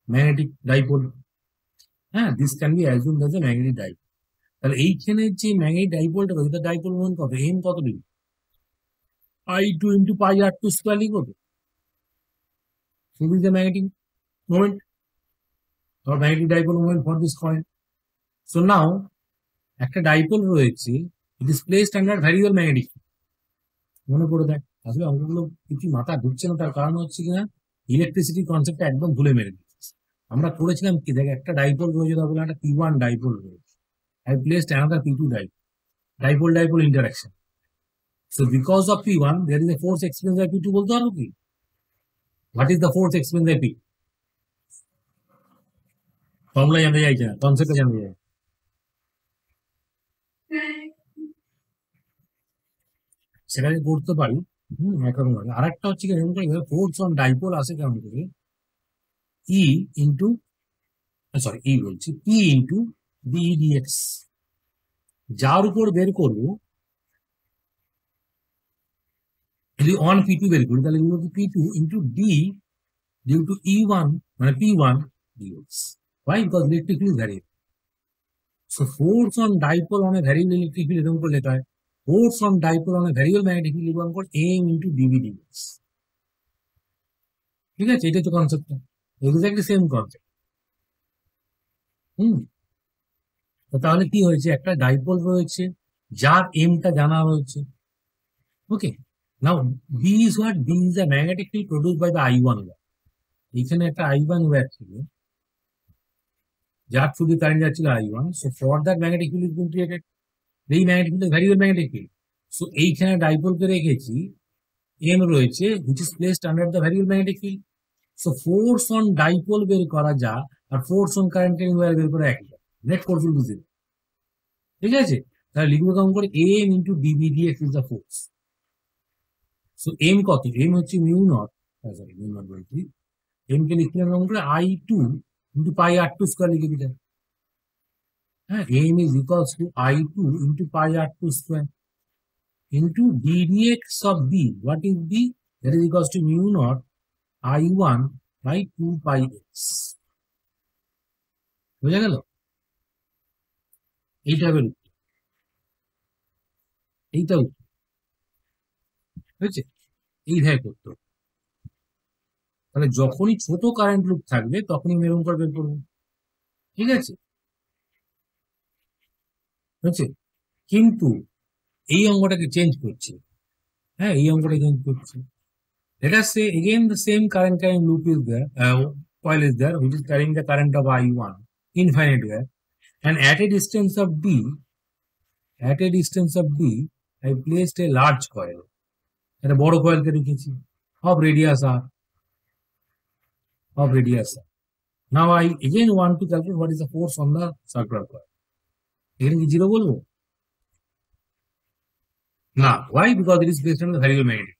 magnetic dipole. হ্যাঁ, this can be assumed as a magnetic dipole. তাহলে এইখানে যে ম্যাগনেটিক ডাইপোলটা রয়েছে, ডাইপোল মোমেন্ট কত, এম কত degree? I2 into pi r2 square লিখবো তো। So this is the magnetic moment or magnetic dipole moment for this coil. So now একটা ডাইপোল রয়েছে, it is placed under variable magnetic field. মনে করে দেখ, আসলে অঙ্কগুলো কিছু মাথা ঢুকছে না, তার কারণ হচ্ছে কিনা ইলেকট্রিসিটি কনসেপ্টটা একদম ভুলে মেরে দিচ্ছি। আমরা করেছিলাম কি, দেখ একটা ডাইপোল রয়েছে, তারপরে একটা P1 ডাইপোল রয়েছে, I placed another P2 dipole dipole interaction. So because of P1 there is a force experienced by P2 বলতে পারবো কি? What is the force experienced by P? Formula জানতে চাইছে না, কনসেপ্টটা জানতে চাই। সেটাকে করতে পারি। একরকম ভাবে। আর একটা হচ্ছে কি, ফোর্স অন ডাইপোল আসে কেমন করে, ই ইন্টু, সরি ই বলছি, পি ইন্টু ডি ডিএক্স। যার উপর বের করবো, যদি অন পি টু বের করি তাহলে P two into D due to E one, মানে P one DX. Why? Because electric field is variable. So force on dipole on a variable electric field এরকম করে লেখা হয়, force on dipole on a variable magnetic field equal to m into dv dx। ঠিক আছে, এটা তো কনসেপ্টটা এক্স্যাক্টলি সেম কনসেপ্ট। হুম, তাহলে কি হয়েছে, একটা ডাইপোল রয়েছে যার এমটা জানা রয়েছে। Okay, now B is what, B is the magnetic field produced by the I1 wire. এখানে একটা I1 ওয়্যার ছিল, যার থ্রু দিয়ে কারেন্ট যাচ্ছিল I1। So for that magnetic field is been created, এই magnetic field variable magnetic field. So এইখানে ডাইপোলকে রেখেছি, এম রয়েছে which is placed under the variable magnetic field. So force on dipole বের করা যা, আর ফোর্স অন কারেন্ট ওয়্যার বের করা একই, net force will be zero. ঠিক আছে, তাহলে লিখবো কেমন করে, M into DB DX is the force. So M কত, এম হচ্ছে mu not, sorry mu not বলছি, এম কে লিখলাম কেমন করে, I2 into pi r2 square লিখে দিলাম। হ্যাঁ, M is equals to I2 into pi r2 square into ddx of b. What is b? That is equals to mu naught I1 by 2 pi x. বুঝা গেল? এইটা হবে উত্তর, এইটা উত্তর হয়েছে, এইভাবে করতে হবে। তাহলে যখনই ছোট কারেন্ট লুপ থাকবে তখনই মেরুন করে বের করবো। ঠিক আছে, হয়েছে। কিন্তু এই অঙ্কটাকে চেঞ্জ করছে। হ্যাঁ, এই অঙ্কটা চেঞ্জ করছে। Let us say again the same current carrying loop is there, coil is there, which is carrying the current of I1 infinite where. and at a distance of d, I placed a large coil. একটা বড় কয়েলকে রেখেছি of radius r. Now I again want to calculate what is the force on the circular coil. এখানে কি 0 বলবো না? Why? Because it is placed under variable magnetic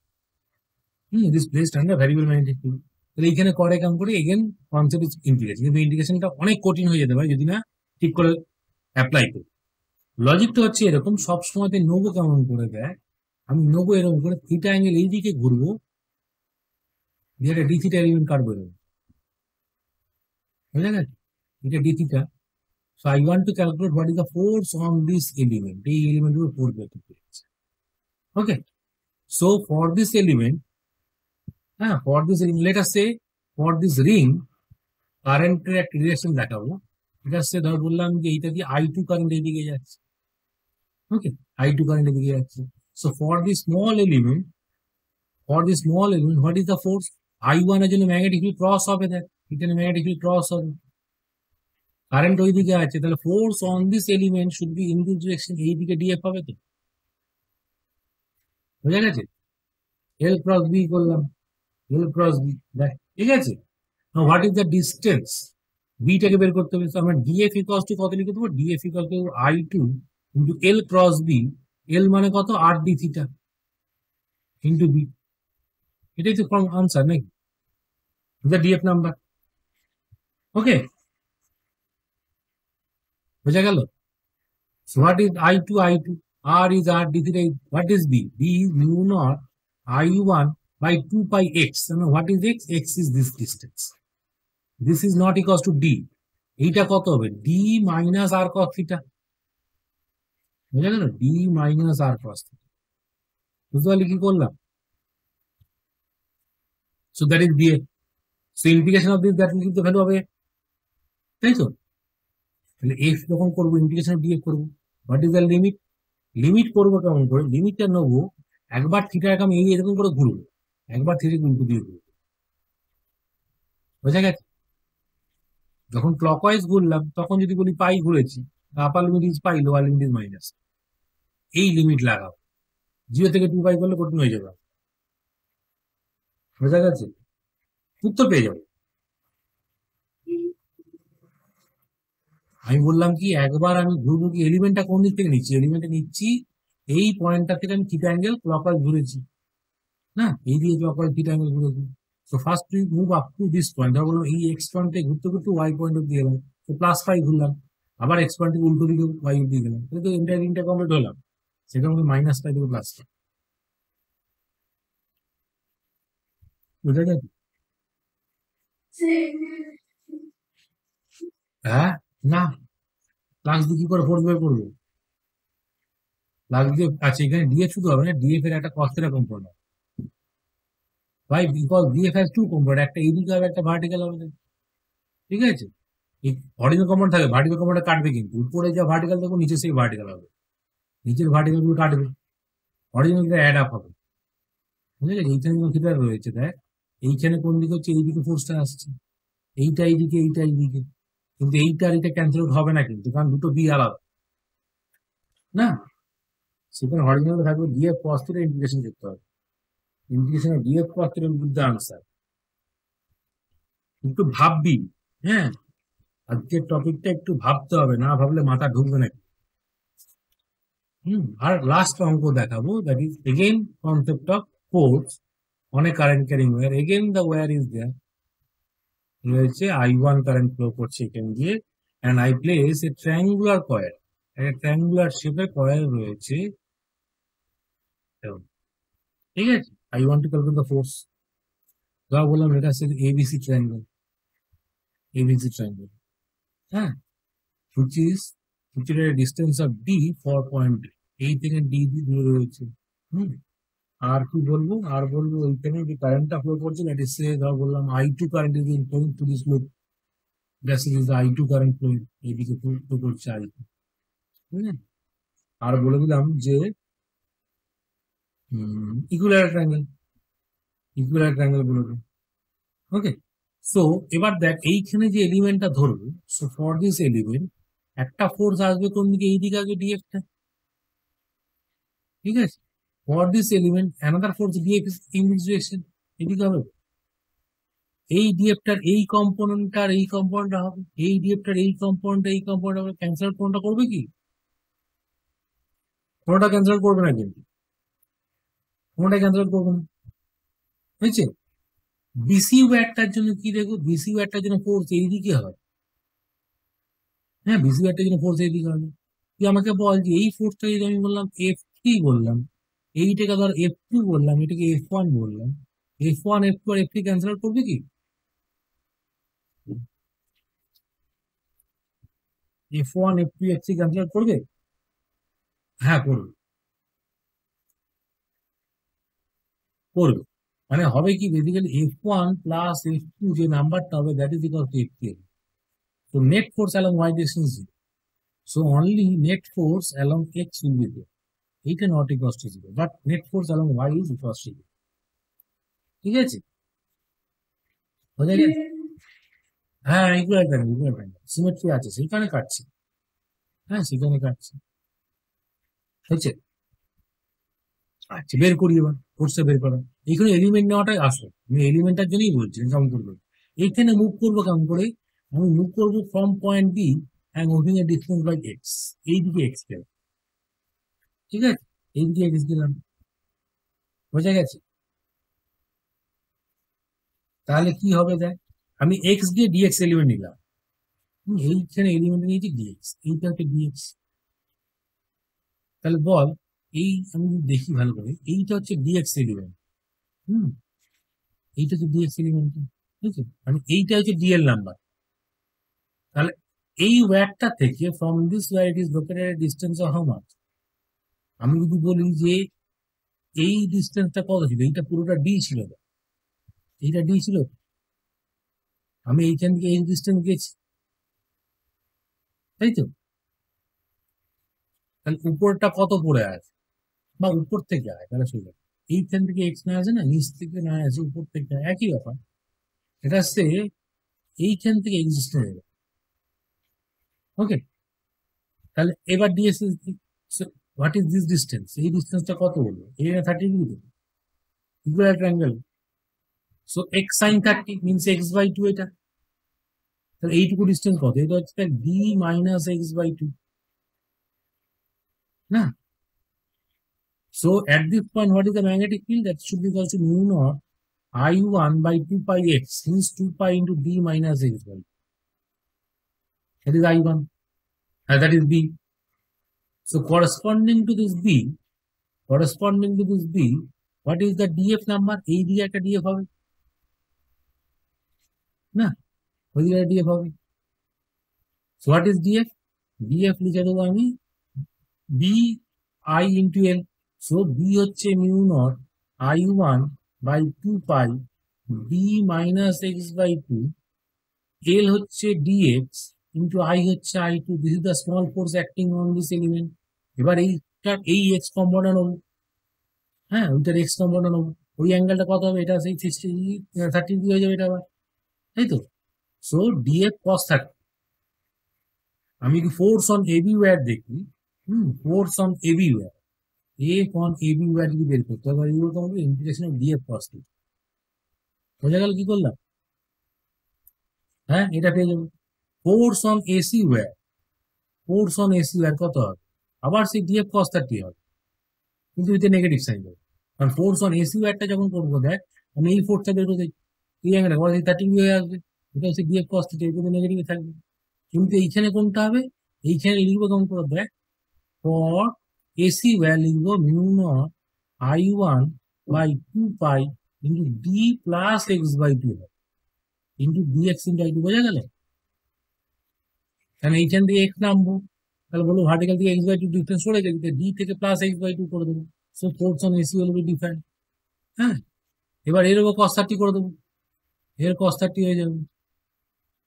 field. It is placed under variable magnetic field. তাহলে এখানে করে কাম করে এগেন কনসেপ্ট ইজ ইন্টিগ্রেশন, কিন্তু ইন্টিগ্রেশনটা অনেক কঠিন হয়ে যেতে পারে যদি না ঠিক করে অ্যাপ্লাই করি। লজিকটা হচ্ছে এরকম, সব সময়তে নেবো কেমন করে দেয়, আমি নেবো এরকম করে থিটা অ্যাঙ্গেল এই দিকে ঘুরবো, যেটা ডি থিটা এলিমেন্ট কাটবো এরকম, বুঝা গেছে? এটা D theta. So I want to calculate what is the force on this element, এই এলিমেন্টের উপর ফোর্স বের করতে হচ্ছে। Okay, so for this element, for this ring, let us say for this ring কারেন্টের একটা রিলেশন দেখাবো। এটা সে ধর বললাম যে এইটা দিয়ে I2 কারেন্ট এদিকে যাচ্ছে, ওকে, I2 কারেন্ট এদিকে যাচ্ছে। So for this small element, what is the force? I1 এর জন্য ম্যাগনেটিক ফিল্ড ক্রস হবে, দেখ এখানে ম্যাগনেটিক ফিল্ড ক্রস হবে, কারেন্ট ওই দিকে আছে, তাহলে force on this element should be in this direction, এই দিকে ডিএফ হবে, তো বুঝা গেছে? এল ক্রস বি করলাম, এল ক্রস বি, দেখ ঠিক আছে। Now what is the distance? B টাকে বের করতে হবে, আমরা DF ইকুয়ালস টু কত লিখে দেবো? DF equal to I2 into L cross B, L মানে কত? R d theta into B, এটাই তো ফর্ম আনসার নাকি? দ্য DF নাম্বার, ওকে, বোঝা গেল? So what is I2? R is R d theta. What is B? B is mu naught I1 by 2 pi x. And what is x? X is this distance. This is not equals to D. এইটা কত হবে? D minus R cos theta. বুঝা গেল? D minus R cos theta. বুঝতে পারলে কি করলাম? So that is DF. So implication of this, that will give the value of A. তাই তো? তাহলে F যখন করবো ইন্টিগ্রেশন অফ DF করবো, what is the limit? Limit করবো কেমন করে? লিমিটটা নেবো, একবার থিটা আমি এই এরকম করে ঘুরবো, একবার থিটা উল্টো দিয়ে ঘুরবো, বোঝা গেছে? যখন ক্লকওয়াইজ ঘুরলাম তখন যদি বলি পাই ঘুরেছি, আপার limit is pi, lower limit is minus, এই লিমিট লাগাও, 0 থেকে 2 পাই করলে কঠিন হয়ে যাবে, বোঝা গেছে? উত্তর পেয়ে যাবে। আমি বললাম কি, একবার আমি ঘুরবো কি, এলিমেন্টটা কোন দিক থেকে নিচ্ছি? এলিমেন্টটা নিচ্ছি এই পয়েন্টটা থেকে, আমি থিটা অ্যাঙ্গেল ক্লকওয়াইজ ঘুরেছি না, এই দিয়ে ক্লকওয়াইজ থিটা অ্যাঙ্গেল ঘুরেছি। So first we move up to this point, ধর বললাম এই x পয়েন্টে ঘুরতে ঘুরতে y পয়েন্ট অব্দি গেলাম, তো প্লাস পাই ঘুরলাম, আবার x পয়েন্ট থেকে উল্টো দিকে y অব্দি গেলাম, তাহলে তো এন্টায়ার রিংটা কমপ্লিট হলাম, সেটা মধ্যে মাইনাস পাই থেকে প্লাস পাই, বুঝা গেছে? হ্যাঁ, না প্লাস দিয়ে কি করে ফোর্স বের করবো? প্লাস দিয়ে, আচ্ছা এখানে ডিএফ শুধু হবে না, ডিএফ এর একটা কস্টের কম্পোনেন্ট, ভাই because DF has to component, একটা এইদিকে হবে, একটা ভার্টিক্যাল হবে, ঠিক আছে? এই অরিজিনাল কম্পোনেন্ট থাকে, ভার্টিক্যাল কম্পোনেন্ট কাটবে, কিন্তু উপরে যা ভার্টিক্যাল দেখো নিচে সেই ভার্টিক্যাল হবে, নিচের ভার্টিক্যাল গুলো কাটবে, অরিজিনালটা অ্যাড আপ হবে, বুঝলে? এইখানে কোনো থিটা রয়েছে, দেখ এইখানে কোন দিকে হচ্ছে, এইদিকে ফোর্সটা আসছে, এইটা এইদিকে, এইটা এইদিকে, কিন্তু এইটা আর এটা ক্যান্সেল আউট হবে না কিন্তু, কারণ দুটো বি আলাদা না, সেখানে অরিজিনাল থাকবে ডিএফ কস থিটা, ইন্টিগ্রেশন করতে হবে, integration of DF cos theta will the answer. একটু ভাববি, হ্যাঁ, আজকের টপিকটা একটু ভাবতে হবে, না ভাবলে মাথা ঢুকবে না। আর লাস্ট অঙ্ক দেখাবো, that is again concept of force on a current carrying wire. Again the wire is there, রয়েছে I1 কারেন্ট ফ্লো করছে এখান দিয়ে, and I place a triangular coil, একটা ট্রায়াঙ্গুলার শেপের কয়েল রয়েছে, ঠিক আছে? I want to calculate the force, ধর বললাম এটা হচ্ছে এবিসি ট্রায়াঙ্গেল, হ্যাঁ, which is a distance of D for point এই থেকে D দূরে রয়েছে। আর কি বলবো? আর বলবো ওইখানে যে কারেন্টটা ফ্লো করছে, দ্যাট ইজ সে, ধর বললাম I2 current is flowing to this loop, that is the I2 current flowing, এইদিকে ফ্লো করছে I2, ঠিক আছে? আর বলে দিলাম যে ইকুইলাটারাল ট্রায়াঙ্গেল বলে দিলাম, ওকে। সো এবার দেখ এইখানে যে এলিমেন্টটা ধরবো, সো ফর দিস এলিমেন্ট একটা ফোর্স আসবে কোন দিকে, এই দিকে আসবে ডিএফটা, ঠিক আছে। For this element another force DF is in this direction, এদিকে হবে। এই ডিএফটার এই কম্পোনেন্টটার এই কম্পোনেন্টটা হবে, এই ডিএফটার এই কম্পোনেন্টটা এই কম্পোনেন্ট হবে, ক্যান্সেল কোনটা করবে কি, কোনটা ক্যান্সেল করবে না কিন্তু, কোনটা ক্যান্সেল করবে না, বুঝছে। বিসি ওয়্যারটার জন্য কি দেখো, বিসি ওয়্যারটার জন্য ফোর্স এইদিকে হয়, হ্যাঁ বিসি ওয়্যারটার জন্য ফোর্স এইদিকে হবে। তুই আমাকে বল যে এই ফোর্সটা যদি আমি বললাম F3 বললাম, এইটাকে ধর F2 বললাম, এটাকে F1 বললাম, F1 F2 আর F3 ক্যান্সেল করবে কি, F1 F2 F3 ক্যান্সেল করবে, হ্যাঁ করবে, করবে। মানে হবে কি, বেসিক্যালি F1 প্লাস F2 যে নাম্বারটা হবে that is equal two F3। So net force along y direction is 0. So only net force along x will be there. It is not equals to 0, but net force along y is equals to 0. ঠিক আছে, বোঝা গেছে। হ্যাঁ ইকুয়াল সিমেট্রি আছে, সেইখানে কাটছি, হ্যাঁ সেখানে কাটছি, হয়েছে। আচ্ছা বের করি এবার, ফোর্সটা বের করা। এইখানে এলিমেন্ট নেওয়াটাই আসল, আমি এলিমেন্টটার জন্যই বলছি কেমন করবো। এইখানে মুভ করবো কেমন করে, আমি মুভ করবো from point B and moving a distance by X, এইদিকে এক্স গেল, ঠিক আছে, এইদিকে এক্স গেলাম, বোঝা গেছে। তাহলে কি হবে দেখ, আমি এক্স দিয়ে ডিএক্স এলিমেন্ট নিলাম, এইখানে এলিমেন্ট নিয়েছি ডিএক্স, এইটা হচ্ছে ডিএক্স। তাহলে বল, এই আমি যদি দেখি ভালো করে, এইটা হচ্ছে ডিএক্স এলিমেন্ট, হুম, এইটা হচ্ছে ডিএক্স এলিমেন্ট, ঠিক আছে, মানে এইটা হচ্ছে ডিএল নাম্বার। তাহলে এই ওয়্যারটা থেকে from this wire it is located distance of how much, আমি যদি বলি যে এই ডিস্টেন্সটা কত ছিল, এইটা পুরোটা ডি ছিল, এইটা ডি ছিল, আমি এইখান থেকে এই ডিস্টেন্স গেছি, তাই তো। তাহলে উপরটা কত পড়ে আছে, বা উপর থেকে আয়, তাহলে সোজা এইখান থেকে এক্স না আছে না, নিচ থেকে না আছে, উপর থেকে একই ব্যাপার, এটা হচ্ছে এইখান থেকে এক্সিস্টেন্স হবে, ওকে। তাহলে এবার DS what is this distance, এই ডিস্টেন্সটা কত হলো, এই 30 degree, equal triangle, so X sine 30 means X by 2 এটা, তাহলে এইটুকু ডিস্টেন্স কত, এটা হচ্ছে ডি মাইনাস এক্স বাই 2 না। So at this point, what is the magnetic field? That should be equal to mu naught I1 by 2 pi x, means 2 pi into d minus x by 2. That is I1, and that is B. So corresponding to this B, what is the DF number? এই দিকে একটা DF হবে না, ওই দিকে একটা DF হবে। So what is DF? DF লিখে দেবো আমি B I into L. So B হচ্ছে mu naught I1 by 2 pi d minus x by 2, L হচ্ছে dx into I হচ্ছে I2. This is the small force acting on this element. এবার এই x কম্পোনেন্ট নেবো, হ্যাঁ ওইটার x কম্পোনেন্ট নেবো, ওই অ্যাঙ্গেলটা কত হবে, এটা সেই 30 ডিগ্রি হয়ে যাবে এটা আবার, তাই তো। সো df cos 30, আমি যদি ফোর্স অন এবি ওয়্যার দেখি, force on AB wire, F on AB wire যদি বের করতে হবে, এরকম হবে ইন্টিগ্রেশন অফ df cos 30, বোঝা গেল কি করলাম, হ্যাঁ এটা পেয়ে যাবো। ফোর্স অন এসি ওয়্যার, কত হবে, আবার সেই ডিএফ cos 30 হবে, কিন্তু এতে নেগেটিভ সাইন হবে, কারণ ফোর্স অন এসি ওয়্যারটা যখন করবো দেখ, আমি এই ফোর্সটা বের করতে, এই অ্যাঙ্গেলে 30 ডিগ্রি হয়ে আসবে, এটা হচ্ছে ডিএফ cos 30, এটা নেগেটিভে থাকবে। কিন্তু এইখানে কোনটা হবে, এইখানে লিখবো কেমন করে দেখ, ফর এসি ওয়্যার লিখবো mu naught I1 by 2 pi into D plus X by 2 into DX into I2, বোঝা গেল। কারণ এইখান থেকে এক্স নামবো, তাহলে বলবো ভার্টিক্যাল থেকে এক্স বাই 2 ডিফারেন্স সরে গেছে, ডি থেকে প্লাস এক্স বাই 2 করে দেবো। So force on AC will be different, হ্যাঁ। এবার এর উপর cos 30 করে দেবো, এর cos 30 হয়ে যাবে,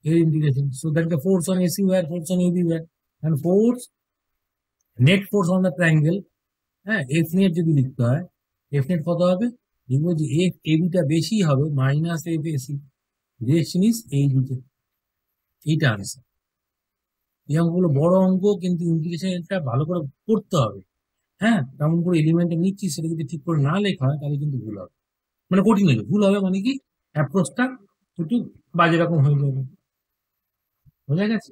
এর integration. So that the force on AC wire, force on AB wire, and force net force on the triangle, হ্যাঁ এফ নেট যদি লিখতে হয়, এফ নেট কত হবে, লিখবো যে এফ এবিটা বেশি হবে minus F AC, direction is এই দিকে, এইটা আনসার, এই অঙ্কগুলো বড় অঙ্ক, কিন্তু ইমপ্লিকেশনটা ভালো করে পড়তে হবে। হ্যাঁ, তেমন করে এলিমেন্টে নিচ্ছি, সেটা যদি ঠিক করে না লেখা হয় তাহলে কিন্তু ভুল হবে। মানে কঠিন হবে, ভুল হবে মানে কি, অ্যাপ্রোচটা একটু বাজে রকম হয়ে যাবে। বোঝা গেছে?